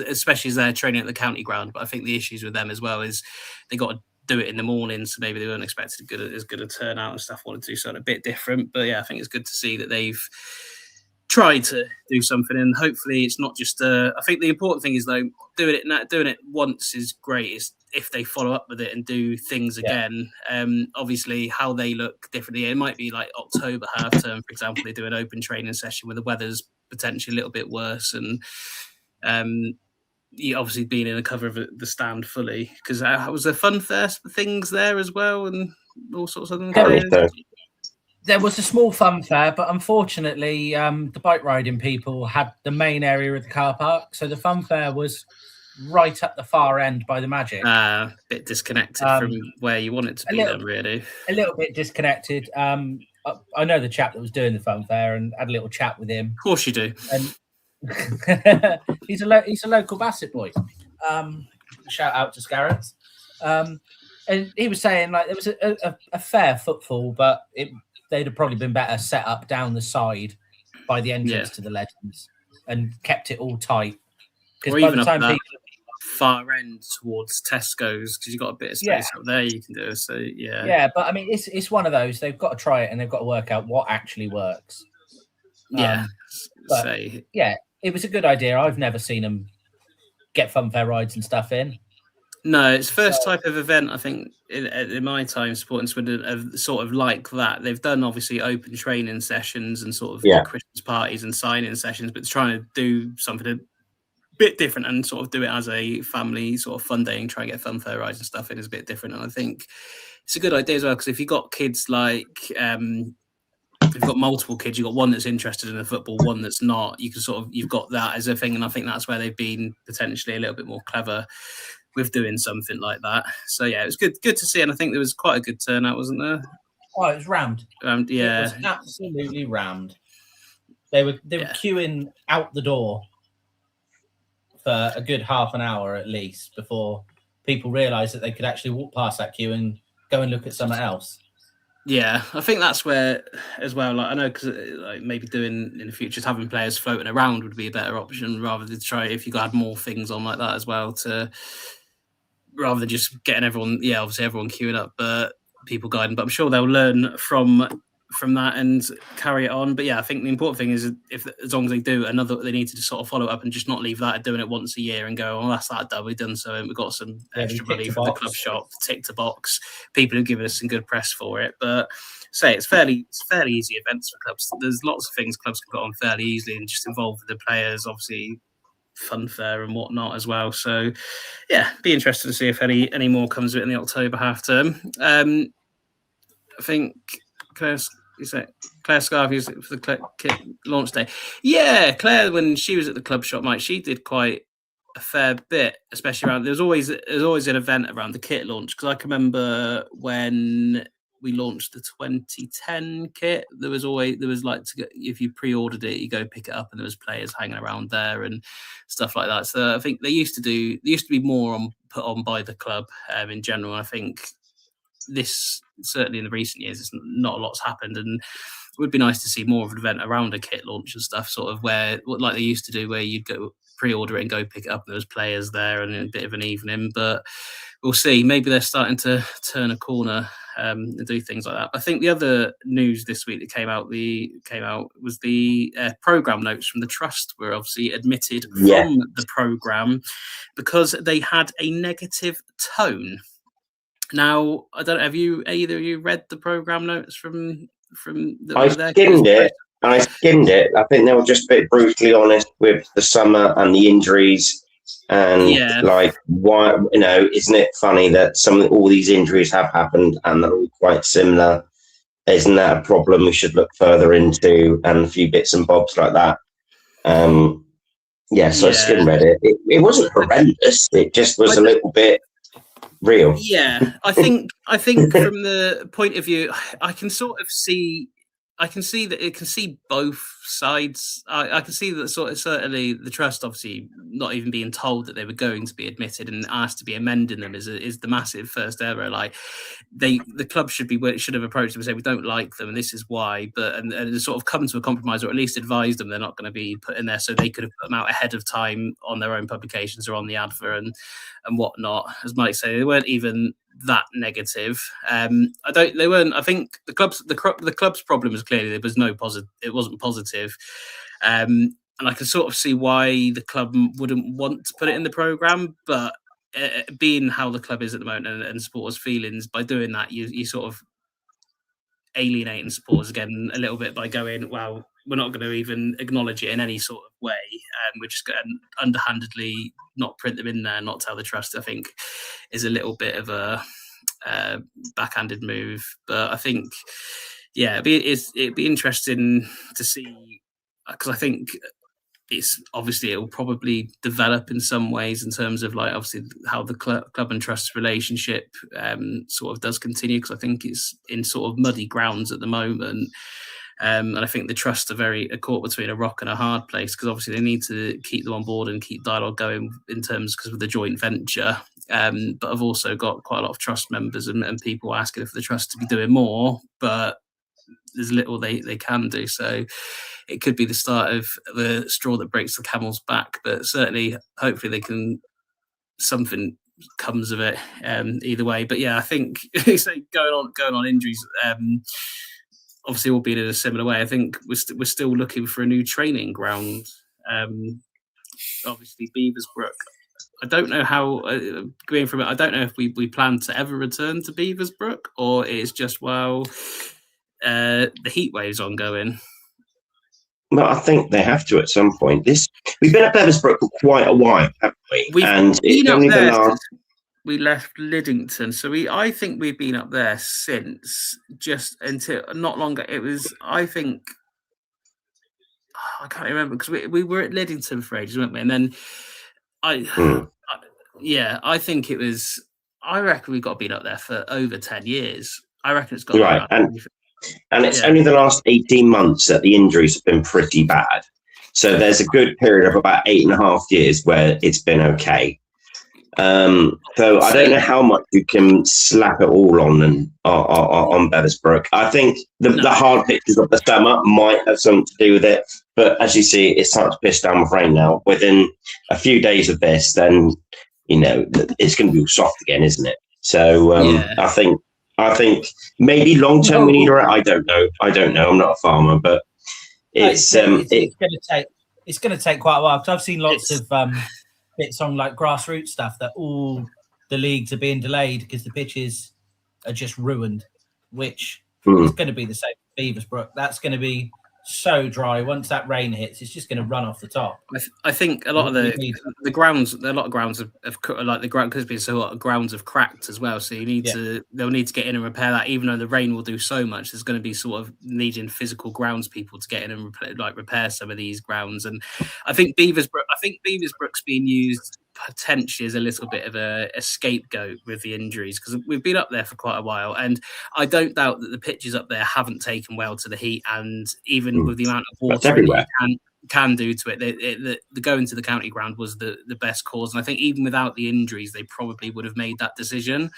especially as they're training at the county ground, but I think the issues with them as well is they got to do it in the morning, so maybe they weren't expected as good a turnout and stuff. Wanted to do something a bit different, but yeah, I think it's good to see that they've tried to do something, and hopefully it's not just. I think the important thing is though, doing it once is great. Is if they follow up with it and do things again. Obviously, how they look differently. It might be like October half term, for example. They do an open training session where the weather's potentially a little bit worse, and obviously being in the cover of the stand fully, because was there fun things there as well and all sorts of things. There was a small fun fair, but unfortunately the bike riding people had the main area of the car park, so the fun fair was right at the far end by the Magic. A bit disconnected from where you want it to be then, really. A little bit disconnected. I know the chap that was doing the fun fair and had a little chat with him. Of course you do. And he's a local Bassett boy. Shout out to Scarrett. And he was saying like there was a fair footfall, but they'd have probably been better set up down the side by the entrance to the Legends and kept it all tight. Or even up that far end towards Tesco's, because you've got a bit of space up there you can do. So yeah, but I mean it's one of those. They've got to try it and they've got to work out what actually works. It was a good idea. I've never seen them get fun fair rides and stuff in. No, it's first type of event, I think, in my time supporting Swindon, of sort of like that. They've done, obviously, open training sessions and sort of Christmas parties and signing sessions, but trying to do something a bit different and sort of do it as a family sort of fun day and try and get fun fair rides and stuff in is a bit different. And I think it's a good idea as well, because if you've got kids like... if you've got multiple kids, you've got one that's interested in the football, one that's not, you've got that as a thing. And I think that's where they've been potentially a little bit more clever with doing something like that. So yeah, it was good to see, and I think there was quite a good turnout, wasn't there? Oh, it was rammed. Yeah, it was absolutely rammed. They were queuing out the door for a good half an hour at least before people realised that they could actually walk past that queue and go and look at something else. Yeah, I think that's where as well. Like I know, because like maybe doing in the future, just having players floating around would be a better option rather than try if you had more things on like that as well, to rather than just getting everyone. Yeah, obviously everyone queuing up, but people guiding. But I'm sure they'll learn from that and carry it on. But yeah, I think the important thing is as long as they do they need to just sort of follow up and just not leave that doing it once a year and go, well, that's that done. We've done so, and we've got some extra money from the club shop, tick to box. People have given us some good press for it, but it's fairly easy events for clubs. There's lots of things clubs can put on fairly easily and just involve the players, obviously fun fair and whatnot as well. So yeah, be interested to see if any more comes of it in the October half term. I think Claire Scarvey was for the launch day. Yeah, Claire, when she was at the club shop, Mike, she did quite a fair bit, especially around. There's always an event around the kit launch, because I can remember when we launched the 2010 kit. There was like, if you pre-ordered it, you go pick it up, and there was players hanging around there and stuff like that. So I think there used to be more put on by the club in general. I think this, certainly in the recent years, it's not a lot's happened, and it would be nice to see more of an event around a kit launch and stuff, sort of where, like they used to do, where you'd go pre-order it and go pick it up, and there was players there and a bit of an evening. But we'll see. Maybe they're starting to turn a corner and do things like that. I think the other news this week that came out was the program notes from the trust were obviously admitted from the program because they had a negative tone. Now, I don't know, have either of you read the program notes from I skimmed it. I think they were just a bit brutally honest with the summer and the injuries, and like, why, isn't it funny that all these injuries have happened and they're all quite similar? Isn't that a problem we should look further into? And a few bits and bobs like that. So I skim read it. It wasn't horrendous. It just was a little bit real. Yeah, I think from the point of view, I can see that it can see both sides. I can see that certainly the trust, obviously not even being told that they were going to be admitted and asked to be amending them is the massive first error. Like, the club should have approached them and said, we don't like them and this is why, and sort of come to a compromise, or at least advise them they're not going to be put in there, so they could have put them out ahead of time on their own publications or on the advert and whatnot. As Mike said, they weren't even that negative. I think the club's problem was clearly there was no positive. It wasn't positive, and I can sort of see why the club wouldn't want to put it in the program. But being how the club is at the moment and supporters' feelings, by doing that, you sort of alienating supporters again a little bit by going, well, we're not going to even acknowledge it in any sort of way, and we're just going to underhandedly not print them in there, not tell the trust. I think is a little bit of a backhanded move, but I think it'd be interesting to see, because I think it's obviously it will probably develop in some ways in terms of, like, obviously how the club and trust relationship sort of does continue, because I think it's in sort of muddy grounds at the moment. And I think the trust are caught between a rock and a hard place, because obviously they need to keep them on board and keep dialogue going in terms, because of the joint venture. But I've also got quite a lot of trust members and people asking for the trust to be doing more, but there's little they can do. So it could be the start of the straw that breaks the camel's back. But certainly, hopefully, something comes of it either way. But yeah, I think going on injuries. Obviously, we'll be in a similar way. I think we're still looking for a new training ground. Obviously, Beaversbrook. I don't know how going from it. I don't know if we plan to ever return to Beaversbrook, or it's just the heat wave's ongoing. Well, I think they have to at some point. We've been at Beaversbrook for quite a while, haven't we? We left Liddington, so I think we've been up there since, just until not longer. It was, I think, I can't remember, because we were at Liddington for ages, weren't we? And then I think it was. I reckon we've got to be up there for over 10 years. I reckon it's got right, and it's only the last 18 months that the injuries have been pretty bad. So there's a good period of about 8.5 years where it's been okay. So I don't know how much you can slap it all on Beaversbrook. I think the hard pitches of the summer might have something to do with it, but as you see, it's starting to piss down with rain now. Within a few days of this, then it's going to be all soft again, isn't it? So I think maybe long term we need. I don't know. I'm not a farmer, but it's going to take quite a while, because I've seen lots of bits on like grassroots stuff that all the leagues are being delayed because the pitches are just ruined, which is going to be the same for Beaversbrook. That's going to be so dry. Once that rain hits, it's just going to run off the top. I think a lot of the grounds, a lot of grounds have like the ground, because it's been so hot, grounds have cracked as well. So they'll need to get in and repair that. Even though the rain will do so much, there's going to be sort of needing physical grounds people to get in and repair some of these grounds. And I think Beaversbrook's being used potentially is a little bit of a scapegoat with the injuries, because we've been up there for quite a while, and I don't doubt that the pitches up there haven't taken well to the heat, and even with the amount of That's water everywhere. you can do to it, the going to the county ground was the best cause, and I think even without the injuries, they probably would have made that decision.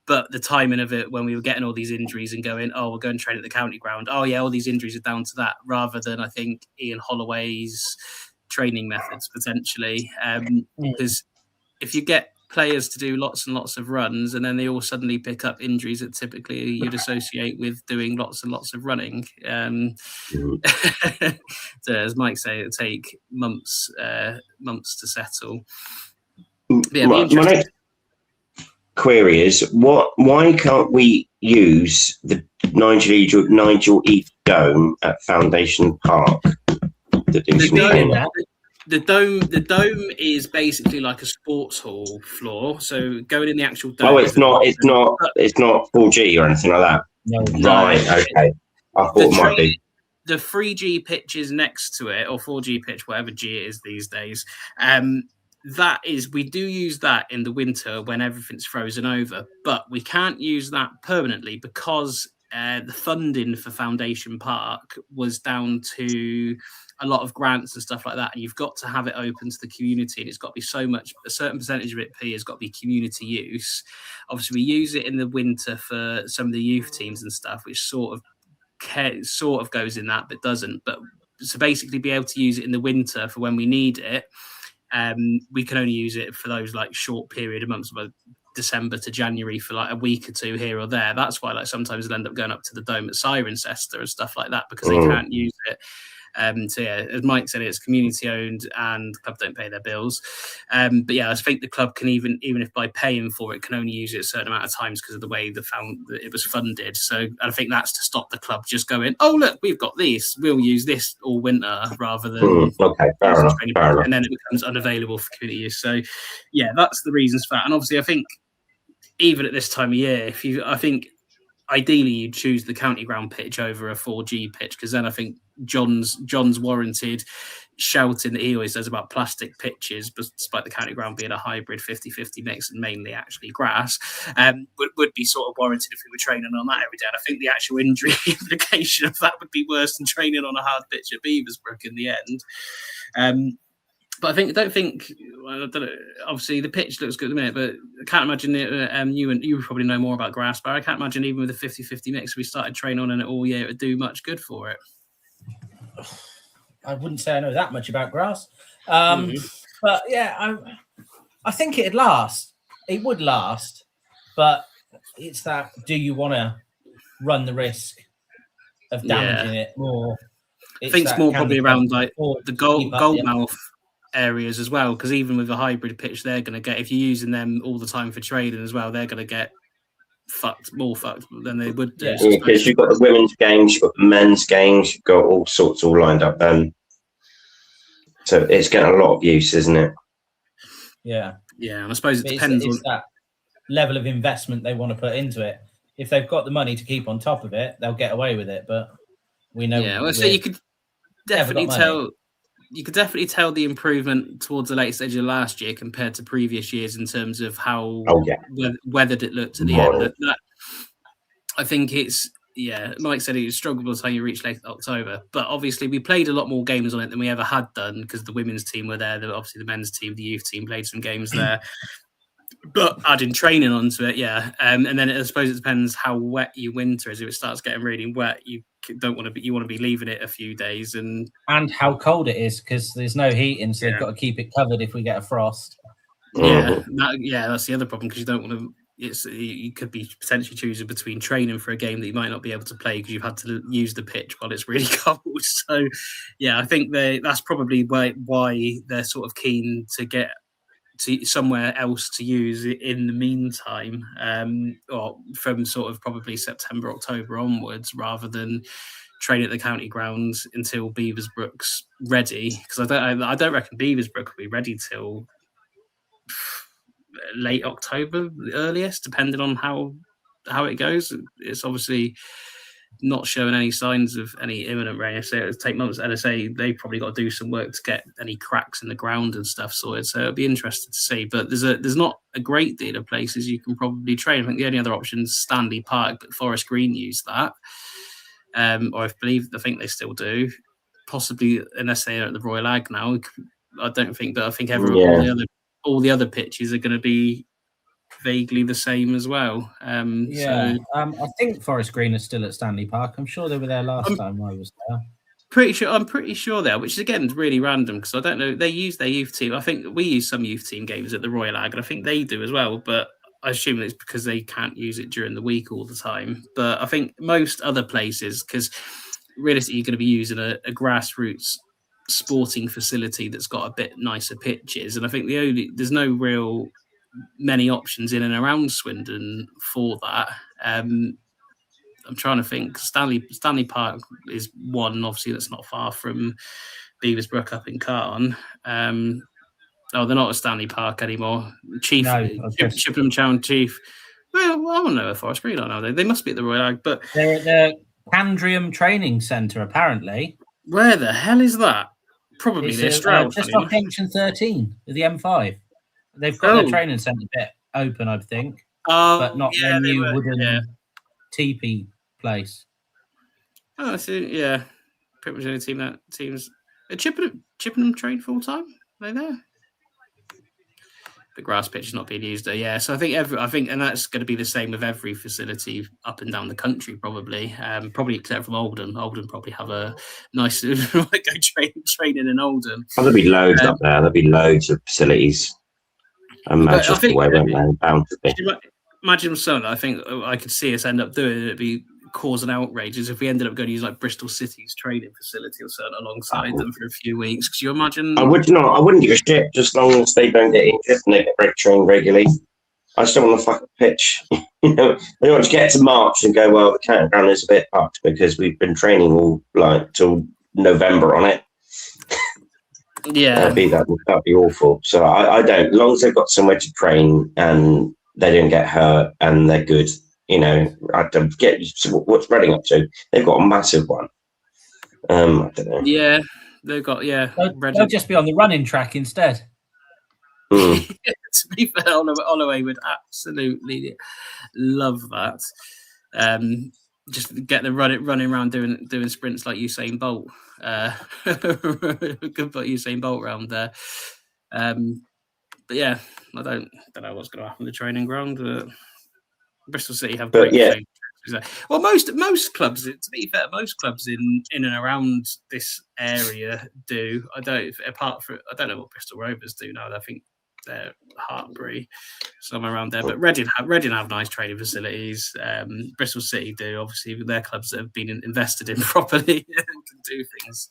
But the timing of it, when we were getting all these injuries and going, oh, we're going to train at the county ground. Oh, yeah, all these injuries are down to that, rather than, I think, Ian Holloway's training methods, potentially. Because if you get players to do lots and lots of runs and then they all suddenly pick up injuries that typically you'd associate with doing lots and lots of running. So, as Mike said, it'll take months to settle. Yeah, My next query is why can't we use the Nigel E. Dome at Foundation Park to do some training? The dome is basically like a sports hall floor. So going in the actual dome. Oh, it's not 4G or anything like that. No. Right. Okay. I thought it might be. The 3G pitch is next to it, or 4G pitch, whatever G it is these days. That is, we do use that in the winter when everything's frozen over, but we can't use that permanently because the funding for Foundation Park was down to a lot of grants and stuff like that, and you've got to have it open to the community, and it's got to be a certain percentage of it has got to be community use. Obviously, we use it in the winter for some of the youth teams and stuff, which sort of goes in that, but doesn't. But so basically, be able to use it in the winter for when we need it. We can only use it for those like short period of months, about December to January, for like a week or two here or there. That's why like sometimes they'll end up going up to the dome at Cirencester and stuff like that, because they can't use it. So yeah, as Mike said, it's community owned and the club don't pay their bills. But yeah, I think the club can even if by paying for it, can only use it a certain amount of times because of the way it was funded. So I think that's to stop the club just going, oh look, we've got this, we'll use this all winter, rather than okay, fair enough. And then it becomes unavailable for community use. So yeah, that's the reasons for that. And obviously, I think even at this time of year, I think ideally you'd choose the county ground pitch over a 4G pitch, because then I think John's warranted shouting that he always does about plastic pitches, but despite the county ground being a hybrid 50-50 mix and mainly actually grass, would be sort of warranted if we were training on that every day. And I think the actual injury implication of that would be worse than training on a hard pitch at Beaversbrook in the end. But I don't know, obviously the pitch looks good at the minute, but I can't imagine it, you probably know more about grass, but I can't imagine even with a 50-50 mix, we started training on it all year, it would do much good for it. I wouldn't say I know that much about grass. But yeah, I think it'd last. It would last, but it's that, do you want to run the risk of damaging it more? I think it's more probably around like the Goldmouth areas as well, because even with a hybrid pitch, they're going to get, if you're using them all the time for trading as well, they're going to get more fucked than they would do. Because you've got the women's games, you've got the men's games, you've got all sorts all lined up. So it's getting a lot of use, isn't it? Yeah. Yeah, and I suppose it depends on that level of investment they want to put into it. If they've got the money to keep on top of it, they'll get away with it. But we know. Yeah, well, so you could definitely tell. You could definitely tell the improvement towards the late stage of last year compared to previous years in terms of how weathered it looked at the end. I think it's, Mike said it struggled by the time you reached late October, but obviously we played a lot more games on it than we ever had done because the women's team were there. Obviously the men's team, the youth team played some games there. But adding training onto it, and then I suppose it depends how wet your winter is. If it starts getting really wet, you want to be leaving it a few days, and how cold it is because there's no heating, so they've got to keep it covered if we get a frost. That's the other problem, because you don't want to. You could be potentially choosing between training for a game that you might not be able to play because you've had to use the pitch while it's really cold. So, I think that's probably why they're sort of keen to get to somewhere else to use it in the meantime, or from sort of probably September, October onwards, rather than train at the county grounds until Beaversbrook's ready. Because I don't reckon Beaversbrook will be ready till late October, the earliest, depending on how it goes. It's obviously not showing any signs of any imminent rain. So it would take months. And I say they probably got to do some work to get any cracks in the ground and stuff sorted. So it'll be interesting to see. But there's not a great deal of places you can probably train. I think the only other option is Stanley Park, but Forest Green used that. Or I think they still do. Possibly, unless they are at the Royal Ag now. I don't think, but I think all the other pitches are going to be vaguely the same as well. I think Forest Green is still at Stanley Park. I'm sure they were there last time I was there. I'm pretty sure they are, which is again really random because I don't know. They use their youth team. I think we use some youth team games at the Royal Ag, and I think they do as well. But I assume it's because they can't use it during the week all the time. But I think most other places, because realistically, you're going to be using a grassroots sporting facility that's got a bit nicer pitches, and I think there's no real many options in and around Swindon for that. I'm trying to think. Stanley Park is one, obviously that's not far from Beaversbrook up in Carn. They're not at Stanley Park anymore. Chippenham Town Chief. Well, I don't know if Forest Green are now. They must be at the Royal Ag, but they're at the Candriam Training Centre apparently. Where the hell is that? Probably near Stroud. Just off Junction 13 with the M5. They've got their training centre bit open, I think, but not their new wooden teepee place. Oh, I see. Yeah, pretty much the only teams. Chippenham train full time. Are they there? The grass pitch is not being used there. Yeah, so I think, and that's going to be the same with every facility up and down the country, probably. Probably except from Oldham. Oldham probably have a nice go training in Oldham. There'll be loads up there. There'll be loads of facilities. And Manchester way won't bound to be. Imagine something I think I could see us end up doing. It'd be causing outrages if we ended up going to use like Bristol City's training facility or something alongside them for a few weeks. Could you imagine? I wouldn't give a shit just as long as they don't get injured and they get trained regularly. I just don't want to fuck a pitch. I don't want to get to March and go, well, the campground is a bit fucked because we've been training all till November on it. Yeah, that'd be awful. So I don't. As long as they've got somewhere to train and they don't get hurt and they're good, I don't get what's Reading up to. They've got a massive one. I don't know. Yeah, they've got They'll just be on the running track instead. To be fair, Holloway would absolutely love that. Just get the running around doing sprints like Usain Bolt. Could put Usain Bolt around there. But yeah, I don't know what's going to happen to the training ground. Bristol City have great training. Well, most clubs, to be fair, most clubs in and around this area do. I don't know what Bristol Rovers do now. I think they're Hartbury, somewhere around there. But Reading have nice training facilities. Bristol City do, obviously, with their clubs that have been invested in properly and can do things.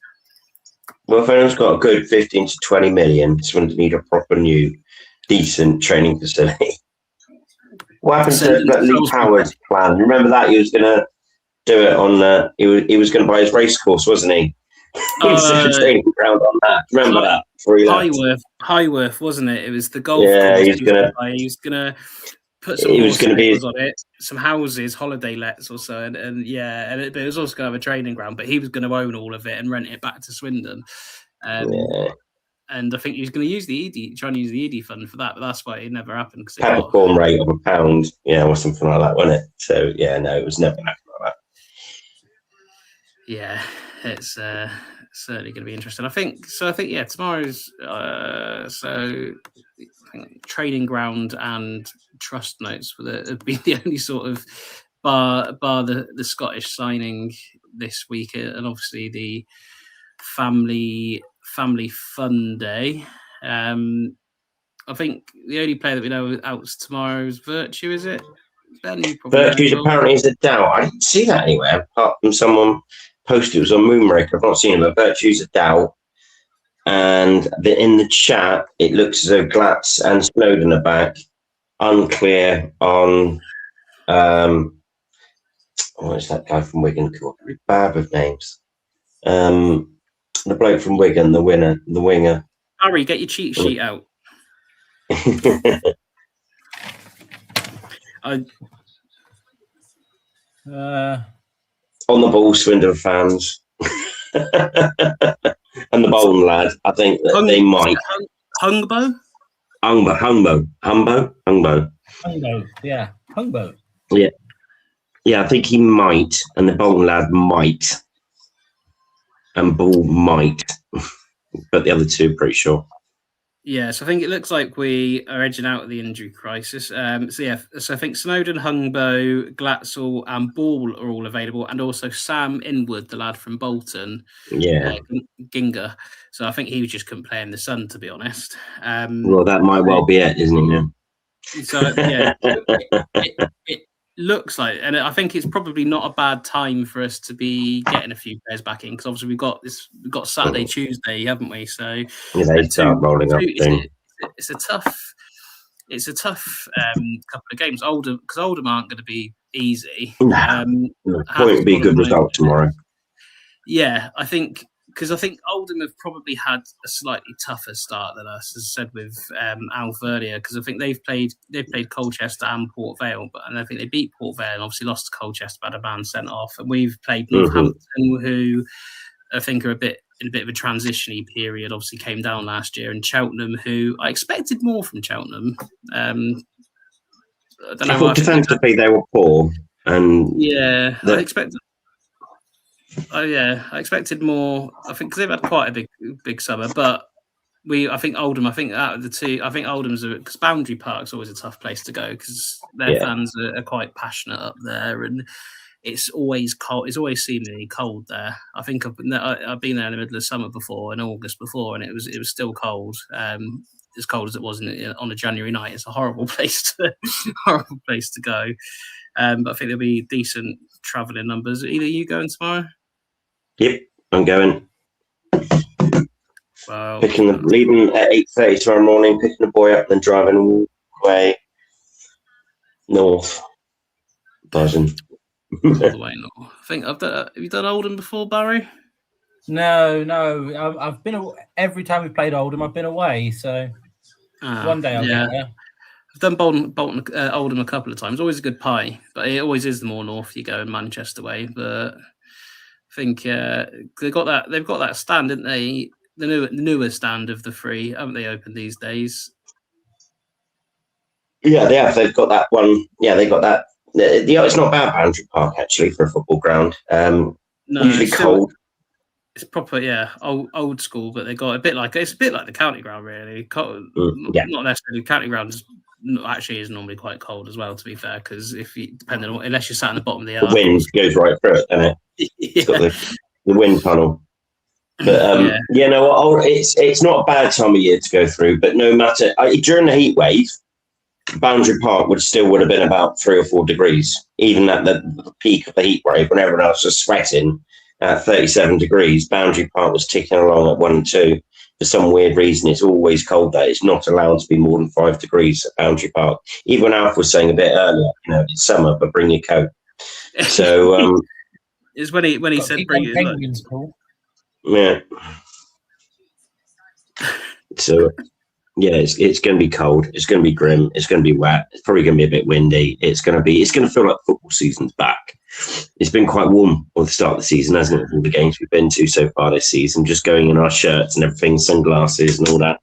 Well, if anyone's got a good 15 to 20 million, someone need a proper new, decent training facility. What happened to Lee Howard's plan? Remember that he was going to do it on. He was going to buy his race course, wasn't he? He was training ground on that. Remember that? Highworth, wasn't it? It was the golf course. He was going to put some. He was going to be on it, some houses, holiday lets or so, but it was also going to have a training ground. But he was going to own all of it and rent it back to Swindon. And I think he was going to use trying to use the ED fund for that, but that's why it never happened. Peppercorn rate of £1, or something like that, wasn't it? So it was never happened like that. Yeah, it's certainly going to be interesting. I think tomorrow's training ground and trust notes have been the only sort of bar the Scottish signing this week, and obviously the family fun day. I think the only player that we know out tomorrow is Virtue, is it? Ben, Virtue's apparently is a doubt. I didn't see that anywhere apart from someone posted it was on Moonraker. I've not seen it, but Virtue's a doubt. And in the chat, it looks as though Glatz and Snowden are back. Unclear on what is that guy from Wigan called? Really bad with names. The bloke from Wigan, the winger. Harry, get your cheat sheet out. On the ball, Swindon fans. And the Bolton lad, I think that they might. Hungbo? Humbo. Yeah, Hungbo. Yeah, I think he might, and the Bolton lad might, and Ball might, but the other two, pretty sure. Yes, I think it looks like we are edging out of the injury crisis. So I think Snowden, Hungbo, Glatzel, and Ball are all available, and also Sam Inwood, the lad from Bolton, Yeah. Ginga. So I think he was just couldn't play in the sun, to be honest. Well, that might well be it, isn't it? So yeah, it looks like, and I think it's probably not a bad time for us to be getting a few players back in, because obviously we've got Saturday, Tuesday, haven't we? So Yeah, they start rolling up. It's a tough couple of games. Because Oldham aren't going to be easy. Point would be a good result tomorrow. Yeah, I think Oldham have probably had a slightly tougher start than us, as I said with Alf earlier, because I think they've played Colchester and Port Vale, and I think they beat Port Vale and obviously lost to Colchester, had a man sent off, and we've played Northampton, who I think are in a bit of a transitionary period. Obviously came down last year, and Cheltenham, who I expected more from Cheltenham. I don't know. I thought defensively they were poor, and I expected. I expected more. I think because they've had quite a big summer, but I think Oldham. I think out of the two, I think Oldham's because Boundary Park's always a tough place to go because their fans are quite passionate up there, and it's always cold. It's always seemingly cold there. I think I've been there in the middle of summer before, in August before, and it was still cold. As cold as it was on a January night. It's a horrible place to go. But I think there'll be decent travelling numbers. Either you going tomorrow? Yep, I'm going. Well, leaving at 8:30 tomorrow morning, picking the boy up, then driving all the way north. Buzzing. All the way north. I think have you done Oldham before, Barry? No. I've been every time we played Oldham. I've been away, so one day I'll get there. I've done Bolton Oldham a couple of times. Always a good pie, but it always is the more north you go in Manchester way. But I think they've got that stand, didn't they? The newer stand of the three, haven't they? Opened these days. Yeah, they have. They've got that one. Yeah, they got that. It's not bad, Boundary Park, actually, for a football ground. Usually cold. It's proper, old school, but they got a bit like the county ground, really. Not necessarily. County ground actually is normally quite cold as well, to be fair, because unless you're sat in the bottom of the arc, the wind goes right through it, doesn't it? It's got the wind tunnel. But it's not a bad time of year to go through. But no matter during the heat wave, Boundary Park would have been about 3 or 4 degrees, even at the peak of the heat wave when everyone else was sweating at 37 degrees. Boundary Park was ticking along at 1 and 2. For some weird reason, it's always cold there. It's not allowed to be more than 5 degrees at Boundary Park. Even when Alf was saying a bit earlier, it's summer, but bring your coat. So it's when he said bring it. Penguins, Paul. Yeah. So it's going to be cold. It's going to be grim. It's going to be wet. It's probably going to be a bit windy. It's going to feel like football season's back. It's been quite warm at the start of the season, hasn't it? All the games we've been to so far this season, just going in our shirts and everything, sunglasses and all that.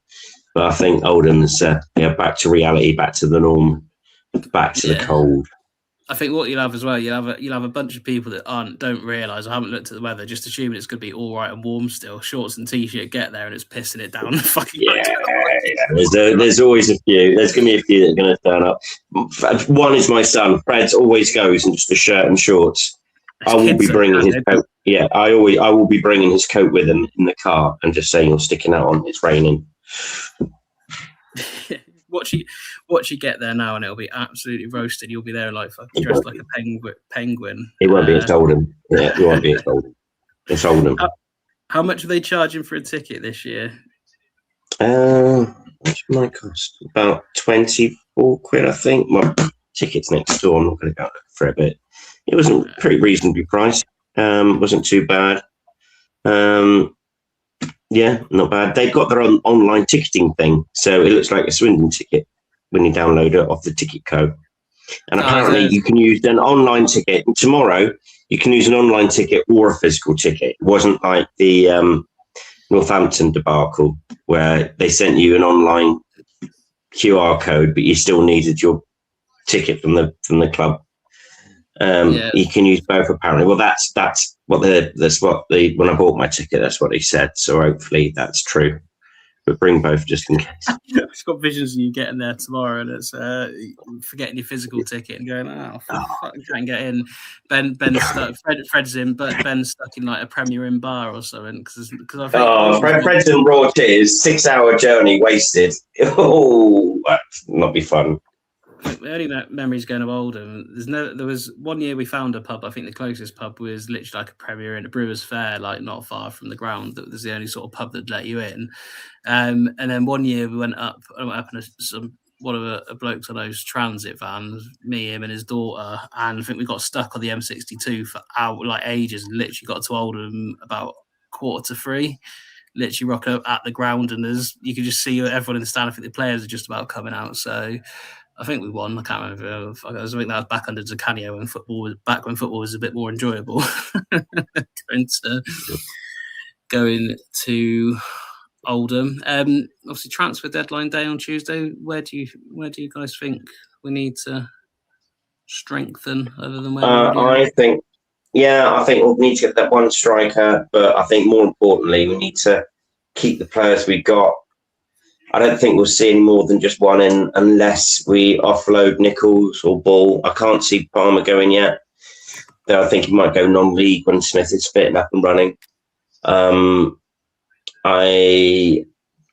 But I think Oldham's back to reality, back to the norm, back to the cold. I think what you'll have as well, you'll have a bunch of people that don't realise, I haven't looked at the weather, just assuming it's going to be all right and warm still. Shorts and t-shirt get there and it's pissing it down. There's always a few. There's going to be a few that are going to turn up. One is my son. Fred always goes in just a shirt and shorts. I will be bringing his coat. Yeah, I will be bringing his coat with him in the car and just saying, "You're sticking out on. It's raining." Watch you get there now, and it'll be absolutely roasted. You'll be there like fucking dressed like a penguin. It won't be. It's Oldham. Yeah, it won't be. It's Oldham. It's Oldham. How much are they charging for a ticket this year? Which might cost about 24 quid, I think. My ticket's next door. I'm not going to go for a bit. It wasn't pretty reasonably priced. Wasn't too bad. Yeah, not bad. They've got their own online ticketing thing, so it looks like a Swindon ticket when you download it off the ticket code. And apparently you can use an online ticket. And tomorrow you can use an online ticket or a physical ticket. It wasn't like the Northampton debacle where they sent you an online QR code, but you still needed your ticket from the club. You can use both apparently. Well, that's what when I bought my ticket, that's what they said. So hopefully that's true. But bring both just in case. I've got visions of you getting there tomorrow and it's forgetting your physical ticket and going, fuck, can't get in. Ben's stuck. Fred's in, but Ben's stuck in like a Premier Inn bar or something. Because I think Fred's in raw tears. 6-hour journey wasted. Oh, that's not be fun. My only memories going to Oldham. There was one year we found a pub. I think the closest pub was literally like a Premier Inn, a Brewers Fair, like not far from the ground. That was the only sort of pub that let you in. And then one year we went up in one of a bloke's on those transit vans, me, him, and his daughter, and I think we got stuck on the M62 for ages, and literally got to Oldham about 2:45. Literally rock up at the ground, and you could just see everyone in the stand. I think the players are just about coming out, so. I think we won. I can't remember. I think that was back under Zacanio when football was a bit more enjoyable. going to Oldham. Obviously, transfer deadline day on Tuesday. Where do you guys think we need to strengthen other than where I think we'll need to get that one striker, but I think more importantly, we need to keep the players we got. I don't think we'll see any more than just one in unless we offload Nichols or Ball. I can't see Palmer going yet, though I think he might go non-league when Smith is fit and up and running. I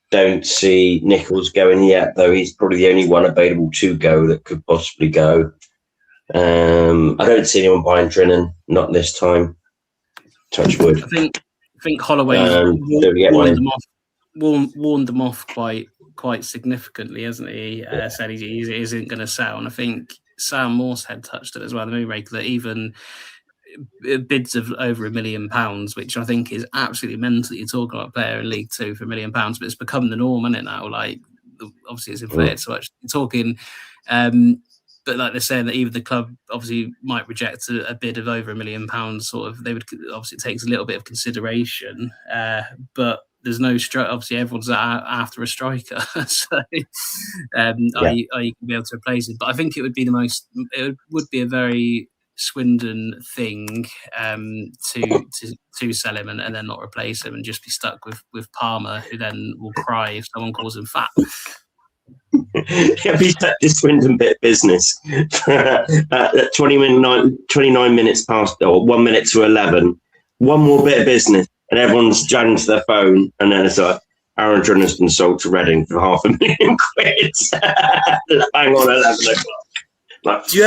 don't see Nichols going yet, though he's probably the only one available to go that could possibly go. I don't see anyone buying Drennan, not this time. Touch wood. I think Holloway warned them off quite significantly, hasn't he? Said he isn't going to sell, and I think Sam Morshead touched it as well. The Moonraker, that even bids of over £1 million, which I think is absolutely mental. You're talking about a player in League Two for £1 million, but it's become the norm, isn't it now? Like, obviously, it's inflated so much. You're talking. But like they're saying that even the club obviously might reject a bid of over £1 million. Sort of, they would obviously it takes a little bit of consideration, but there's no obviously everyone's after a striker, so are you going to be able to replace it? But I think it would be a very Swindon thing to sell him and then not replace him and just be stuck with Palmer, who then will cry if someone calls him fat. It'll be this Swindon bit of business. 29 minutes past, or 1 minute to 11. One more bit of business, and everyone's chatting to their phone, and then it's like Aaron Drennan's been sold to Reading for £500,000. Hang on, 11 o'clock. Like, do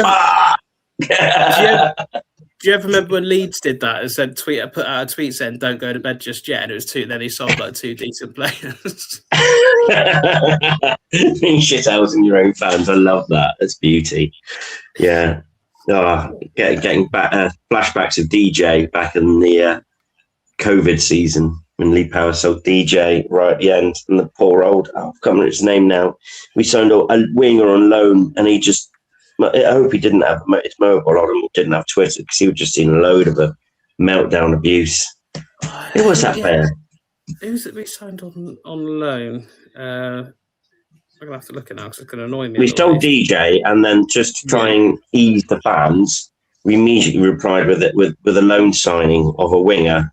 you ever remember when Leeds did that and said put out a tweet saying "Don't go to bed just yet"? And it was two. Then he sold like 2 decent players. Being shithousing your own fans, I love that. That's beauty. Yeah. Getting back flashbacks of DJ back in the COVID season when Lee Power sold DJ right at the end, and the poor old I can't remember his name now. We signed a winger on loan, and he just. I hope he didn't have his mobile on him, didn't have Twitter, because he would just seen a load of a meltdown abuse. Who was that player? Who was it we signed on loan? I'm going to have to look at now because it's going to annoy me. We stole DJ, and then just to try and ease the fans, we immediately replied with a loan signing of a winger.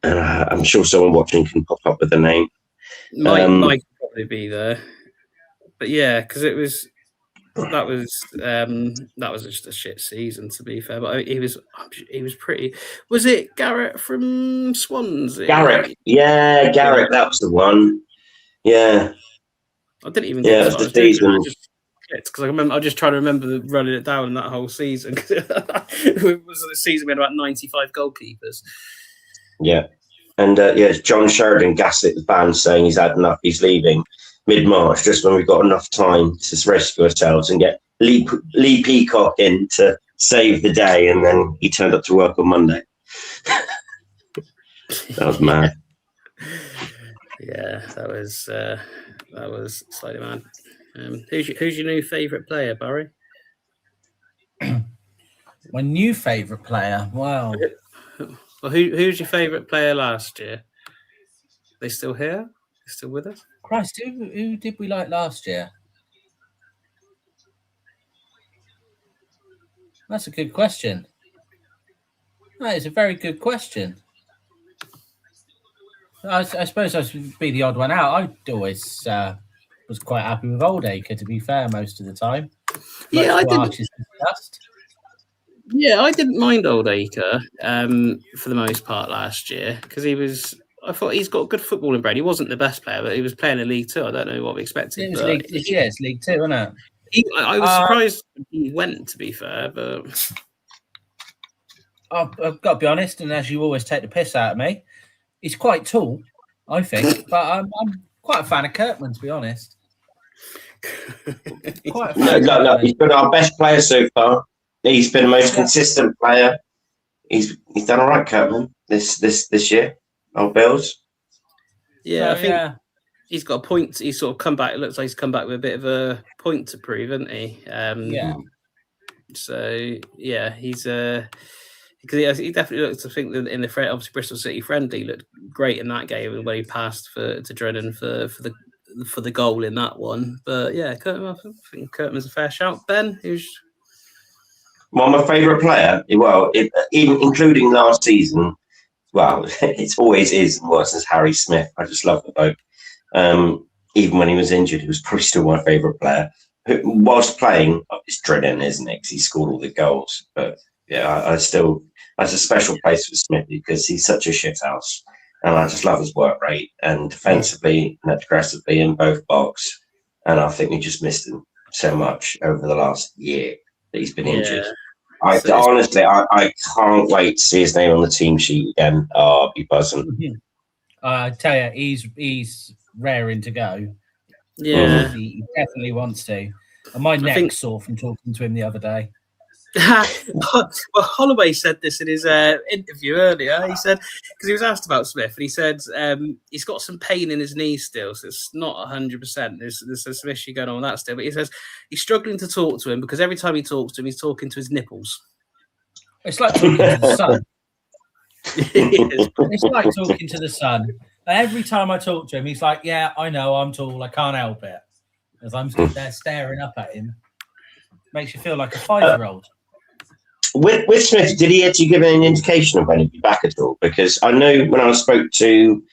And I'm sure someone watching can pop up with the name. Might probably be there. But yeah, because it was... That was just a shit season, to be fair. But he was pretty. Was it Garrett from Swansea? Garrett, that was the one. Yeah, I didn't even. Yeah, it was the season. Because I just trying to remember running it down in that whole season. It was the season we had about 95 goalkeepers. Yeah, and it's John Sheridan gaslit the band saying he's had enough, he's leaving. Mid-March, just when we've got enough time to rescue ourselves and get Lee Peacock in to save the day, and then he turned up to work on Monday. That was mad. Yeah, that was slightly mad. Who's your new favourite player, Barry? My new favourite player. Wow. Well, who's your favourite player last year? They still here? They still with us? Christ, who did we like last year? That's a good question. That is a very good question. I suppose I should be the odd one out. I always was quite happy with Oldacre, to be fair, most of the time. Yeah, Much I to didn't. Archie's disgust. Yeah, I didn't mind Oldacre for the most part last year because he was. I thought he's got good footballing brain. He wasn't the best player, but he was playing in League Two. I don't know what we expected. It was but League. Yeah, it's League Two, isn't it? I was surprised he went. To be fair, but I've got to be honest, and as you always take the piss out of me, he's quite tall, I think. But I'm quite a fan of Kirkman, to be honest. Quite a fan. No, he's been our best player so far. He's been the most consistent player. He's done all right, Kirkman, this year. Old Bills. Yeah, I think he's got a point. He's sort of come back. It looks like he's come back with a bit of a point to prove, hasn't he? Yeah. So yeah, he's because he definitely looks. I think that in the obviously Bristol City friendly looked great in that game when he passed to Drennan for the goal in that one. But yeah, Kirkman, I think Kirkman's a fair shout. Ben, who's Well, my favourite player, even including last season, well, it always is and was, is Harry Smith. I just love the bloke. Even when he was injured, he was probably still my favourite player. Whilst playing, it's Drennan, isn't it? Because he scored all the goals. But yeah, I still, that's a special place for Smith because he's such a shithouse. And I just love his work rate and defensively and aggressively in both box. And I think we just missed him so much over the last year that he's been injured. Honestly, I can't wait to see his name on the team sheet again. Oh, I'll be buzzing. I tell you, he's raring to go. yeah. He definitely wants to. And my neck's sore from talking to him the other day. Well, Holloway said this in his interview earlier. He said, because he was asked about Smith, and he said he's got some pain in his knee still, so it's not 100%. There's some issue going on with that still. But he says he's struggling to talk to him because every time he talks to him, he's talking to his nipples. It's like talking to the sun. It's like talking to the sun. And every time I talk to him, he's like, "Yeah, I know, I'm tall. I can't help it." As I'm stood there staring up at him, makes you feel like a 5-year-old. With Smith, did he actually give an indication of when he'd be back at all? Because I know when I spoke to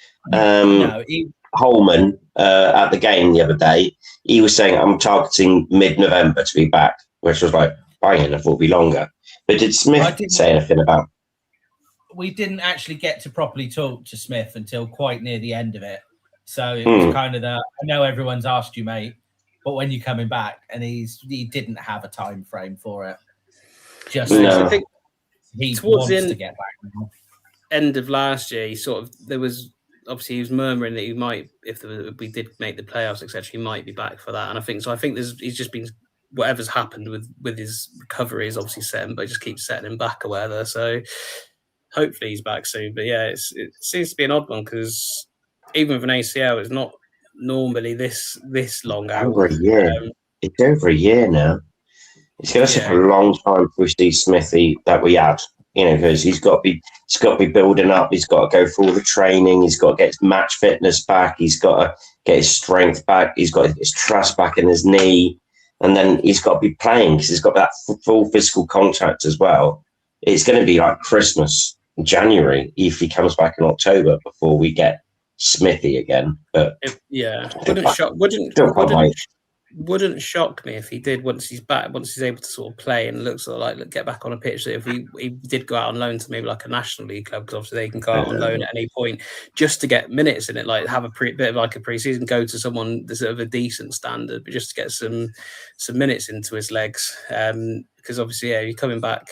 Holman at the game the other day, he was saying, I'm targeting mid-November to be back, which was like, banging, I thought it'd be longer. But did Smith say anything about? We didn't actually get to properly talk to Smith until quite near the end of it. So it was kind of I know everyone's asked you, mate, but when you're coming back, and he didn't have a time frame for it. I think he wants to get back now. End of last year, he was murmuring that he might, if we did make the playoffs, etc., he might be back for that. And I think he's just been, whatever's happened with his recovery is obviously setting, but just keeps setting him back or whatever. So hopefully he's back soon. But yeah, it seems to be an odd one because even with an ACL, it's not normally this long out. Over a year. It's over a year now. It's going to take a long time for Steve Smithy that we had, because he's got to be building up. He's got to go through all the training. He's got to get his match fitness back. He's got to get his strength back. He's got his trust back in his knee, and then he's got to be playing because he's got that full physical contact as well. It's going to be like Christmas, January, if he comes back in October before we get Smithy again. But wouldn't shock me if he did once he's back, once he's able to sort of play and looks like get back on a pitch. So if he did go out on loan to maybe like a National League club, because obviously they can go out on loan at any point just to get minutes in it, like have a bit of like a pre-season, go to someone that's of a decent standard, but just to get some minutes into his legs. Because obviously, you're coming back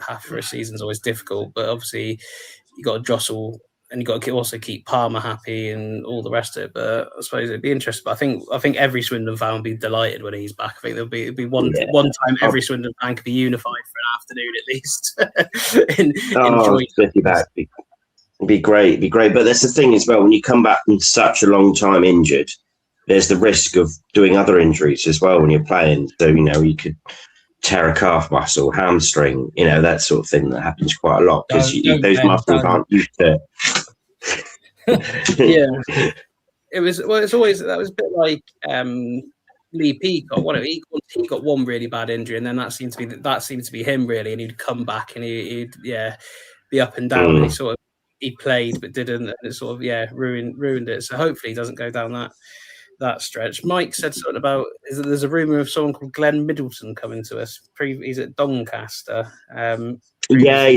half for a season is always difficult, but obviously you got to jostle. And you've got to also keep Palmer happy and all the rest of it. But I suppose it'd be interesting. But I think every Swindon fan will be delighted when he's back. I think there'll be one time every Swindon fan could be unified for an afternoon at least. It'd be great. It'd be great. But that's the thing as well. When you come back from such a long time injured, there's the risk of doing other injuries as well when you're playing. So you could tear a calf muscle, hamstring, that sort of thing that happens quite a lot because those muscles aren't used to. Yeah, it was. Well, it's always that was a bit like Lee Peacock. He got one really bad injury, and then that seemed to be him really, and he'd come back and he'd be up and down, and he played but didn't, and it sort of ruined it. So hopefully he doesn't go down that stretch. Mike said something about there's a rumor of someone called Glenn Middleton coming to us. He's at Doncaster. Yeah,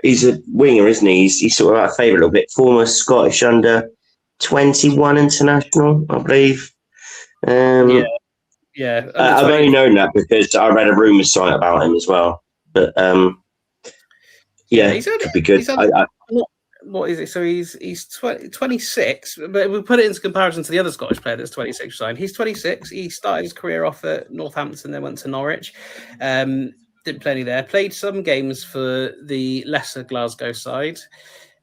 he's a winger, isn't he? He's sort of our favourite little bit. Former Scottish under 21 international, I believe. Yeah. I've only known that because I read a rumour site about him as well. But could be good. What is it? So he's 26, but we put it into comparison to the other Scottish player that's 26 signed. He's 26. He started his career off at Northampton, then went to Norwich. Didn't play any there. Played some games for the lesser Glasgow side,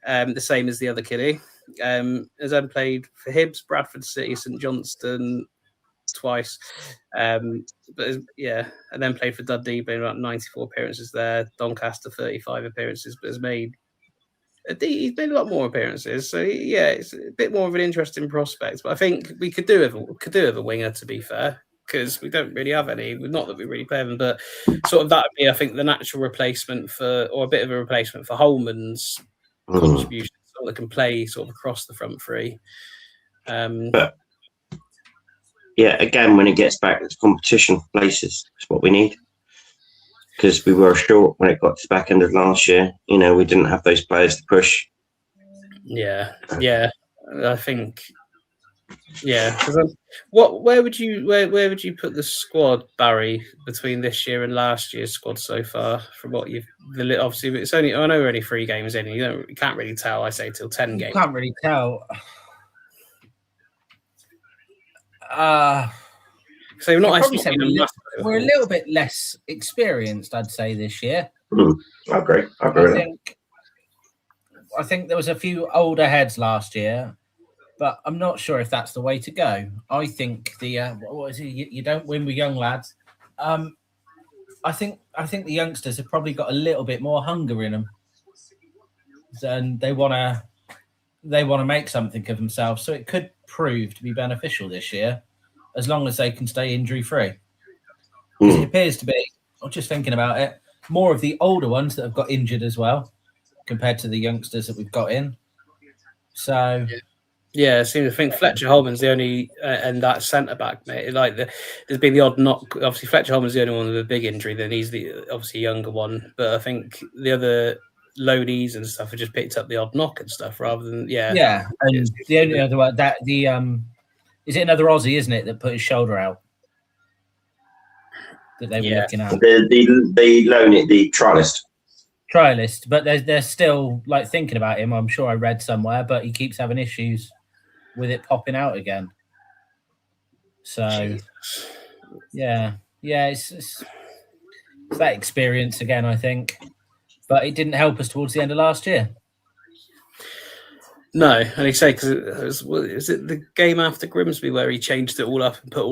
the same as the other kiddie. Has then played for Hibs, Bradford City, St Johnstone twice. And then played for Dundee, been about 94 appearances there. Doncaster 35 appearances, but he's made a lot more appearances. So it's a bit more of an interesting prospect. But I think we could do with a winger, to be fair, because we don't really have any. Not that we really play them, but sort of that would be, I think, the natural replacement or a bit of a replacement for Holman's contribution, so that can play sort of across the front three. But again, when it gets back, it's competition for places. That's what we need. Because we were short when it got to the back end of last year. We didn't have those players to push. Yeah, I think. Yeah, because where would you put the squad, Barry, between this year and last year's squad so far? From what obviously it's only, I know we're only 3 games in. You can't really tell. I say till 10 games. You can't really tell. So we're not. We're a little bit less experienced, I'd say, this year. I agree. I think there was a few older heads last year, but I'm not sure if that's the way to go. I think what is it? You don't win with young lads. I think the youngsters have probably got a little bit more hunger in them, and they want to make something of themselves. So it could prove to be beneficial this year, as long as they can stay injury free. It appears to be, I'm just thinking about it, more of the older ones that have got injured as well, compared to the youngsters that we've got in. So, I seem to think Fletcher Holman's the only, and that centre back, mate. There's been the odd knock. Obviously, Fletcher Holman's the only one with a big injury. Then he's the obviously younger one. But I think the other loanies and stuff have just picked up the odd knock and stuff rather than And the only other one is it another Aussie, isn't it, that put his shoulder out? That they were looking at the trialist, but they're still thinking about him. I'm sure I read somewhere, but he keeps having issues with it popping out again. So it's that experience again, I think, but it didn't help us towards the end of last year. No, and he said because is it the game after Grimsby where he changed it all up and put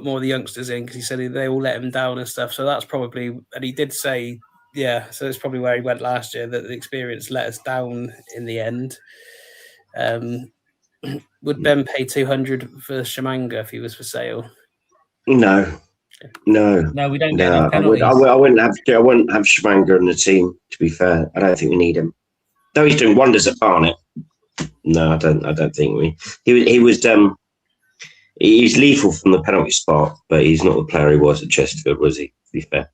more of the youngsters in because he said they all let him down and stuff. So that's probably, and he did say, so it's probably where he went last year that the experience let us down in the end. Would Ben pay 200 for Shamanga if he was for sale? No, we don't get any penalties. I wouldn't have Shamanga in the team. To be fair, I don't think we need him. Though he's doing wonders at Barnet. No, I don't think he was lethal from the penalty spot, but he's not the player he was at Chesterfield, was he? To be fair.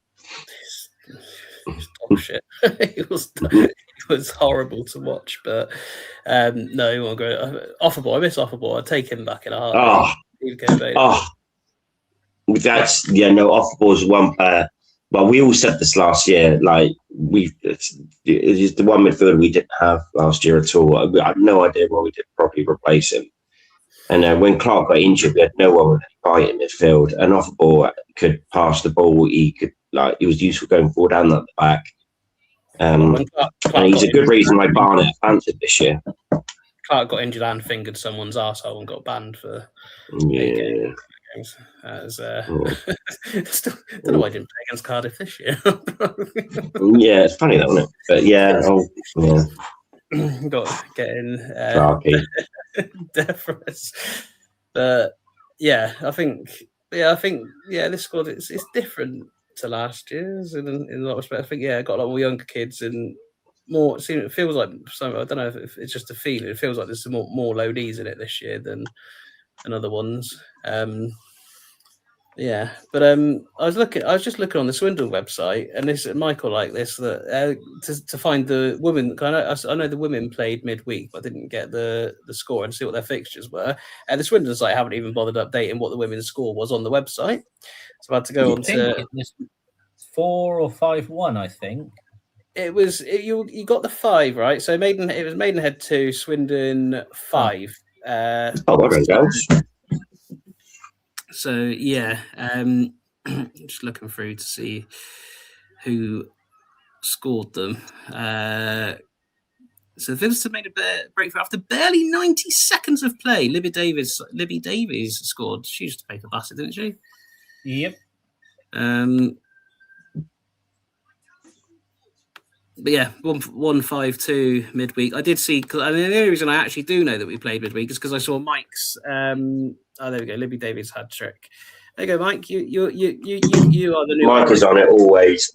Oh, shit. It was horrible to watch, but no, he won't go. Offerball, I miss Offerball. I'd take him back in a heartbeat. That's Offerball's one player. Well, we all said this last year. It's the one midfielder we didn't have last year at all. I had no idea why we didn't properly replace him. And when Clark got injured, we had no one with any bite in midfield. And Offerball could pass the ball. He could he was useful going forward and at the back. And he's a good reason why Barnet fancied this year. Clark got injured and fingered someone's arsehole and got banned for. Yeah. games. Still, don't know Mm. why I didn't play against Cardiff this year. Yeah, it's funny that, isn't it? But yeah, Got getting Clarky. deference. But yeah, I think this squad it's different to last year's in a lot of respects. I think got a lot more younger kids and more. It feels like some. I don't know if it's just a feeling. It feels like there's some more loadies in it this year than other ones. But I was just looking on the Swindon website, and this Michael like this that to find the women. I know the women played midweek, but I didn't get the score and see what their fixtures were. The Swindon site haven't even bothered updating what the women's score was on the website, so I had to go on to. It was 4 or 5-1, I think. It was you got the 5 right. So it was Maidenhead 2, Swindon 5. Well done, girls. So just looking through to see who scored them. So Vinster made a breakthrough after barely 90 seconds of play. Libby Davies scored. She used to play for Bassett, didn't she? Yep. But yeah, 1-5-2 midweek. I did see. I mean, the only reason I actually do know that we played midweek is because I saw Mike's. There we go. Libby Davies hat trick. There you go, Mike. You are the new. Mike is on it always.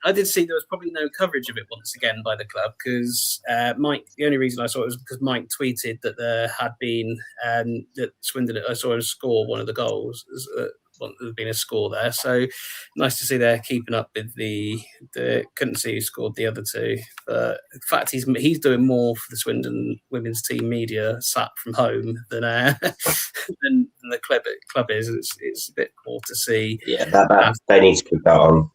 I did see there was probably no coverage of it once again by the club because Mike. The only reason I saw it was because Mike tweeted that there had been that Swindon. I saw him score one of the goals. There's been a score there, so nice to see they're keeping up with the. Couldn't see who scored the other two, but in fact he's doing more for the Swindon women's team media sat from home than than the club is. It's a bit cool to see. Yeah, that they need to keep that on.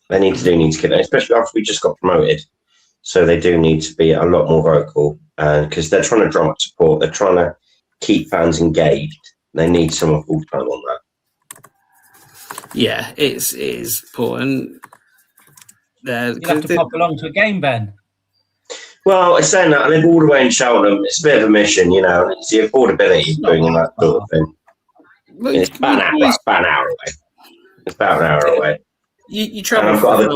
They need to keep that, especially after we just got promoted. So they do need to be a lot more vocal because they're trying to drum up support. They're trying to keep fans engaged. They need someone full time on that. Yeah, it is important. You have to pop along to a game, Ben. Well, it's saying that I live all the way in Cheltenham. It's a bit of a mission, you know. It's the affordability of doing that sort of thing. It's about an hour away. It's about an hour away. You travel. I've got other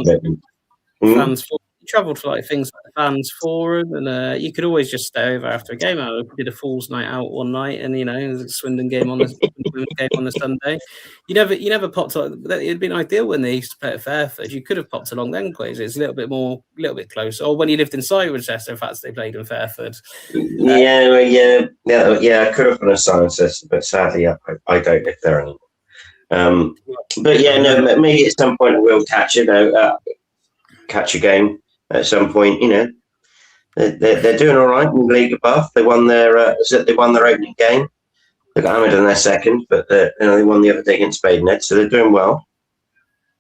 commitments. You travel to like things like the fans forum, and you could always just stay over after a game. I did a Fool's night out one night, and there's a Swindon game on the Sunday. You never popped on. It'd been ideal when they used to play at Fairford. You could have popped along then, Quays. It's a little bit closer. Or when you lived in Cirencester, in fact, they played in Fairford. Yeah. I could have done a Cirencester, but sadly, I don't live there anymore. But yeah, no, maybe at some point we'll catch a game at some point. You know, they're doing all right in the league above. They won their opening game. They got hammered in their second, but they won the other day against Maidenhead, so they're doing well.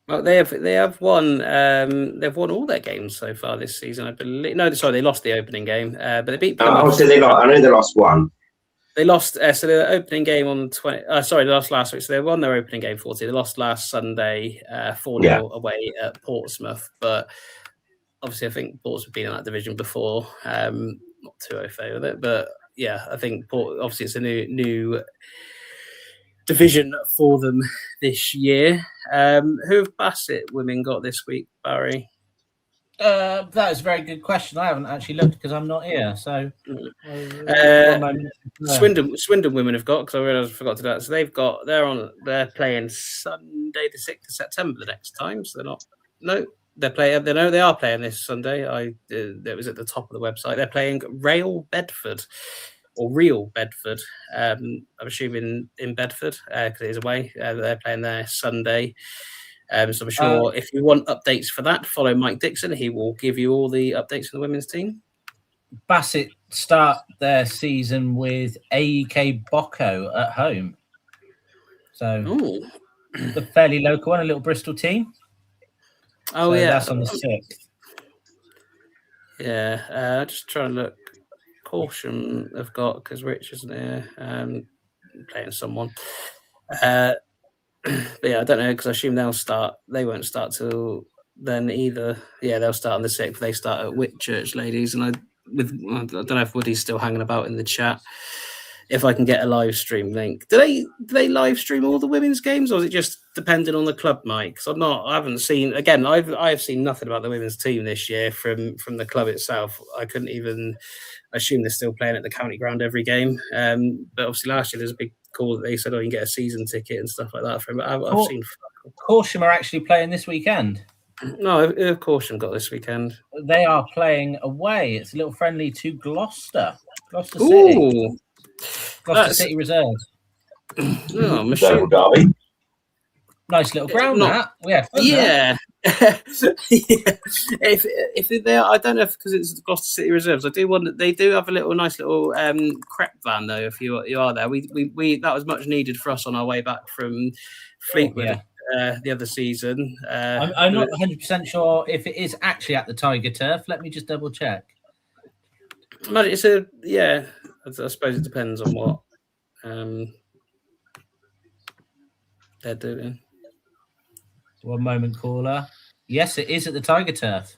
Well, they have won. They've won all their games so far this season, I believe. No, sorry, they lost the opening game, but they beat. So they lost. I know they lost one. They lost. So their opening game on 20. Sorry, they lost last week. So they won their opening game 40. They lost last Sunday 4-0 away at Portsmouth. But obviously, I think Portsmouth have been in that division before. Not too au fait with it, but yeah, I think obviously it's a new division for them this year. Who have Bassett women got this week, Barry? That is a very good question. I haven't actually looked because I'm not here. So, Swindon women have got because I realised I forgot to do that. So they're playing Sunday the 6th of September the next time. So they are playing this Sunday. It was at the top of the website. They're playing Real Bedford. I'm assuming in Bedford because it is away. They're playing there Sunday. So I'm sure if you want updates for that, follow Mike Dixon. He will give you all the updates for the women's team. Bassett start their season with AEK Bocco at home. So the fairly local one, a little Bristol team. Oh, so that's on the 6th. Yeah, just trying to look. Caution have got because Rich isn't here playing someone. But yeah, I don't know because I assume they won't start till then either. Yeah, they'll start on the 6th. They start at Whitchurch, ladies, and I don't know if Woody's still hanging about in the chat. if I can get a live stream link. Do they live stream all the women's games, or is it just depending on the club, Mike? Because I haven't seen. Again, I've seen nothing about the women's team this year from the club itself. I couldn't even assume they're still playing at the county ground every game. But obviously last year there's a big call that they said, "Oh, you can get a season ticket and stuff like that for him." But I've seen. Horsham are actually playing this weekend. No, of course, I've got this weekend. They are playing away. It's a little friendly to Gloucester City. Ooh, Gloucester City Reserves. Oh, machine. Derby. Nice little ground. We had fun Yeah. Yeah. If they're, I don't know if because it's the Gloucester City Reserves. I do want that they do have a nice little crep van though. If you are there, we that was much needed for us on our way back from Fleetwood. Yeah. The other season. I'm not 100% sure if it is actually at the Tiger Turf. Let me just double check. It's I suppose it depends on what they're doing. 1 moment, caller. Yes, it is at the Tiger Turf.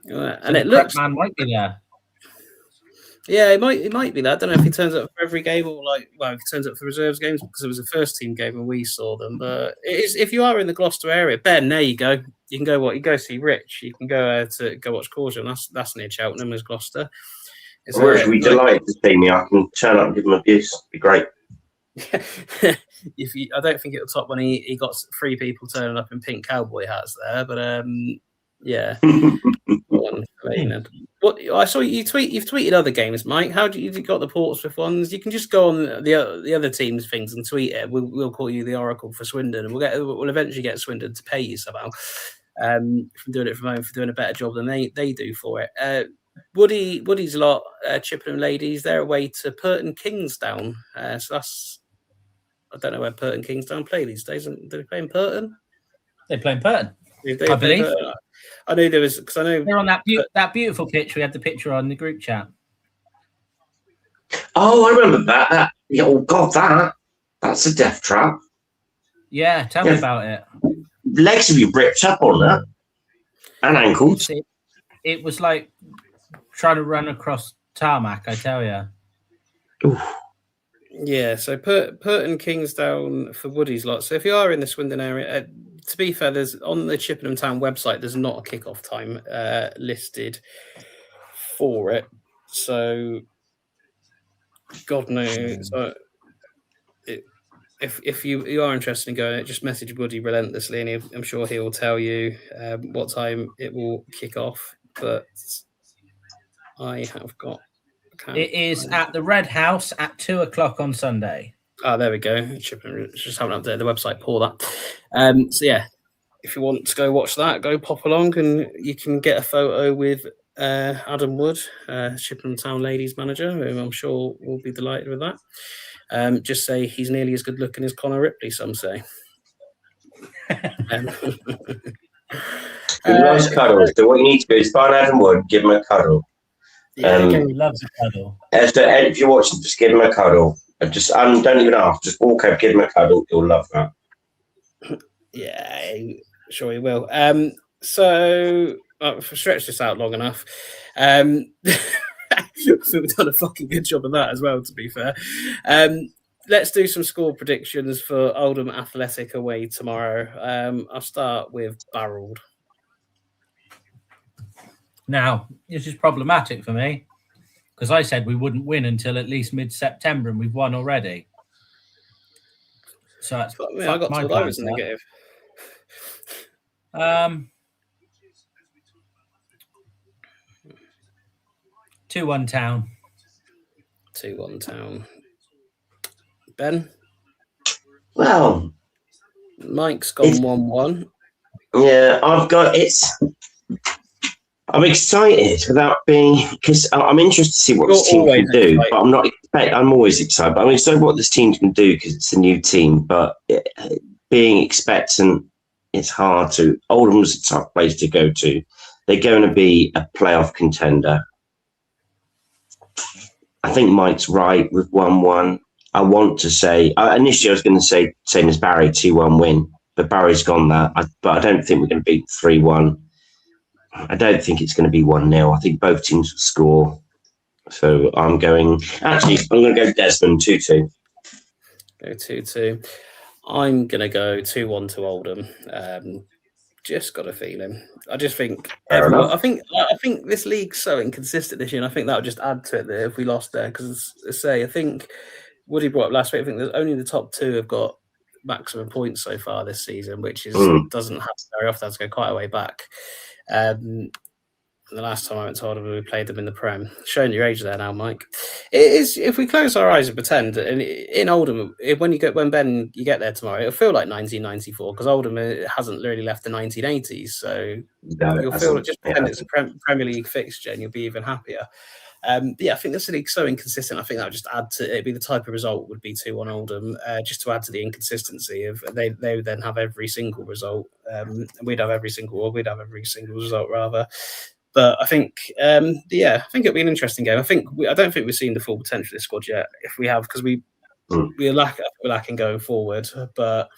And it looks man might be there. Yeah, it might be that. I don't know if he turns up for every game or if he turns up for reserves games because it was a first team game and we saw them. But it is, if you are in the Gloucester area, Ben, there you go. You can go you go see Rich. You can go to go watch Corsham. That's near Cheltenham as Gloucester. Rich would be delighted to see me. I can turn up and give him abuse. It'd be great. I don't think it'll top when he got 3 people turning up in pink cowboy hats there, but yeah. What I saw you've tweeted other games, Mike. How do you got the Portsmouth ones? You can just go on the other teams' things and tweet it. We'll call you the Oracle for Swindon, and we'll eventually get Swindon to pay you somehow from doing it from home, for doing a better job than they do for it. Woody's lot, Chippenham ladies, they're away to Purton Kingsdown. So that's, I don't know where Purton Kingsdown play these days. Do they play in Purton? They play in Purton, I believe. I knew there was, because I know they're on that beautiful pitch. We had the picture on the group chat. Oh, I remember that. Oh God, that's a death trap. Yeah, tell me about it. Legs will be ripped up on that, and ankles. It was like trying to run across tarmac, I tell you. Oof. Yeah, so Purton Kingsdown for Woody's lot. So if you are in the Swindon area, to be fair, there's on the Chippenham Town website, there's not a kickoff time listed for it. So God knows. So if you are interested in going, just message Woody relentlessly, and I'm sure he will tell you what time it will kick off. But I have got. It is at the Red House at 2:00 on Sunday. Oh, there we go. Just haven't updated the website for that. So yeah, if you want to go watch that, go pop along, and you can get a photo with Adam Wood, Chippenham Town ladies manager, who I'm sure will be delighted with that. Just say he's nearly as good looking as Connor Ripley, some say. He loves cuddles. So what you need to do is find Adam Wood, give him a cuddle. Yeah, he loves a cuddle. If you're watching, just give him a cuddle. Don't even ask. Just walk over, give him a cuddle. He'll love that. Yeah, sure he will. So stretch this out long enough. We've done a fucking good job of that as well, to be fair. Let's do some score predictions for Oldham Athletic away tomorrow. I'll start with Barrold. Now, this is problematic for me because I said we wouldn't win until at least mid-September, and we've won already. So that's I got told I was negative. 2-1 Town. 2-1 Town. Ben? Well, Mike's gone 1-1. Yeah, I'm excited without being, because I'm interested to see what this team can do. But I'm always excited. But I'm excited what this team can do because it's a new team. But being expectant, it's hard to. Oldham's a tough place to go to. They're going to be a playoff contender. I think Mike's right with 1-1. I want to say, initially I was going to say same as Barry, 2-1 win. But Barry's gone that. But I don't think we're going to beat 3-1. I don't think it's going to be 1-0. I think both teams will score. So I'm going to go Desmond 2-2. Go 2-2. I'm going to go 2-1 to Oldham. Just got a feeling. I just think Fair enough. I think this league's so inconsistent this year, and I think that would just add to it if we lost there. Because I think Woody brought up last week. I think there's only the top two have got maximum points so far this season, which doesn't happen very often. That's go quite a way back. The last time I went to Oldham, we played them in the Prem. Showing your age there now, Mike. It is. If we close our eyes and pretend, and in Oldham, when you get there tomorrow, it'll feel like 1994 because Oldham hasn't really left the 1980s. So you'll feel just pretend it's a Premier League fixture, and you'll be even happier. I think this league's so inconsistent. I think that would just add to it'd be the type of result would be 2-1 Oldham, just to add to the inconsistency of they would then have every single result, and we'd have every single result rather. But I think, I think it'll be an interesting game. I don't think we've seen the full potential of this squad yet. If we have, because we're lacking going forward. But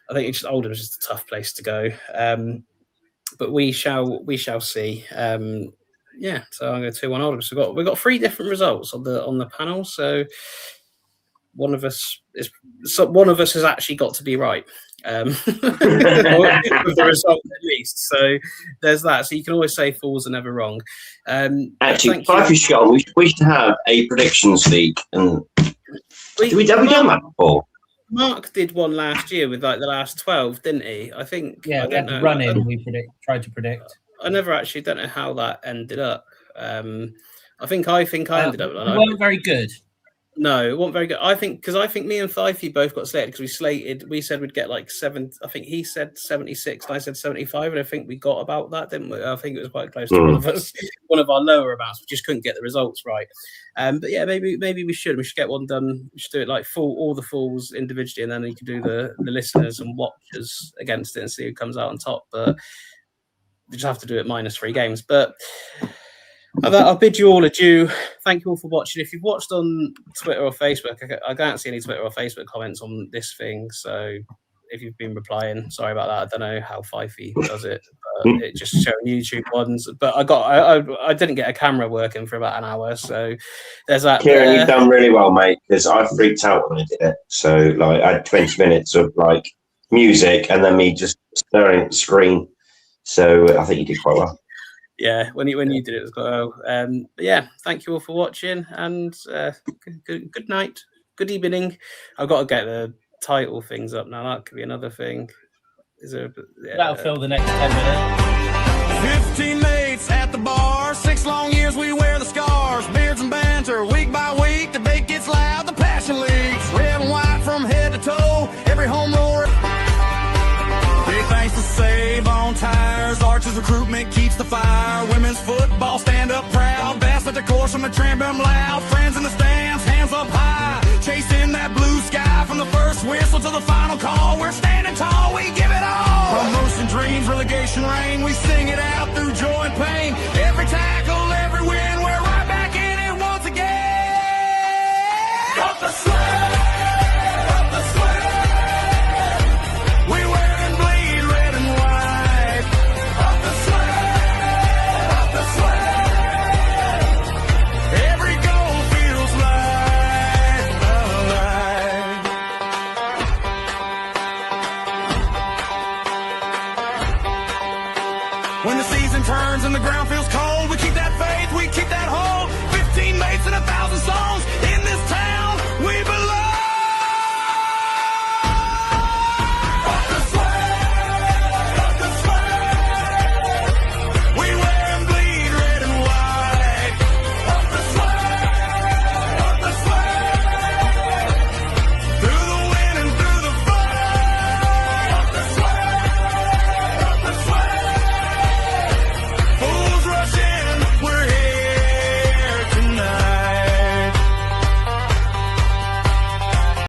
I think it's just Oldham is just a tough place to go. But we shall see. So I'm going to 2-1 Oldham. So we've got 3 different results on the panel. So one of us has actually got to be right. With the result at least. So there's that. So you can always say fools are never wrong. Actually, we should have a predictions league. And have we done that before? Mark did one last year with like the last 12, didn't he? I think. Yeah, we had to run in. We tried to predict. I never actually don't know how that ended up. I think I ended up. We weren't very good. No, it wasn't very good. I think me and Fyfie both got slated because we said we'd get like 7. I think he said 76 and I said 75, and I think we got about that, didn't we? I think it was quite close to one of us, one of our lower amounts. We just couldn't get the results right. But yeah, maybe we should get one done. We should do it like all the fools individually, and then you can do the listeners and watchers against it and see who comes out on top. But we just have to do it minus 3 games. But I'll bid you all adieu. Thank you all for watching. If you've watched on Twitter or Facebook, I can't see any Twitter or Facebook comments on this thing. So if you've been replying, sorry about that. I don't know how Fyfie does it. But it just showing YouTube ones. But I didn't get a camera working for about an hour. So there's that. Kieran, you've done really well, mate, because I freaked out when I did it. So like I had 20 minutes of like music and then me just staring at the screen. So I think you did quite well. Yeah, when you did it as well. But yeah, thank you all for watching, and good night, good evening. I've got to get the title things up now. That could be another thing. That'll fill the next 10 minutes. 15 mates at the bar, 6 long years we wear the scars, beards and banter, week by week, debate gets loud, the passion leaks, red and white from head to toe, every home roar. Big thanks to Save on Tires, Arches Recruitment keeps the fire, women's football stand up proud, best at the course from the trim loud, friends in the stands, hands up high, chasing that blue sky from the first whistle to the final call, we're standing tall, we give it all. Promotion dreams, relegation reign, we sing it out through joy and pain, every tackle, every win, we're right back in it once again. Up the sled, up the sled. When the season turns and the ground feels cold, we keep that faith, we keep that hope. 15 mates and 1,000 songs in this town we belong.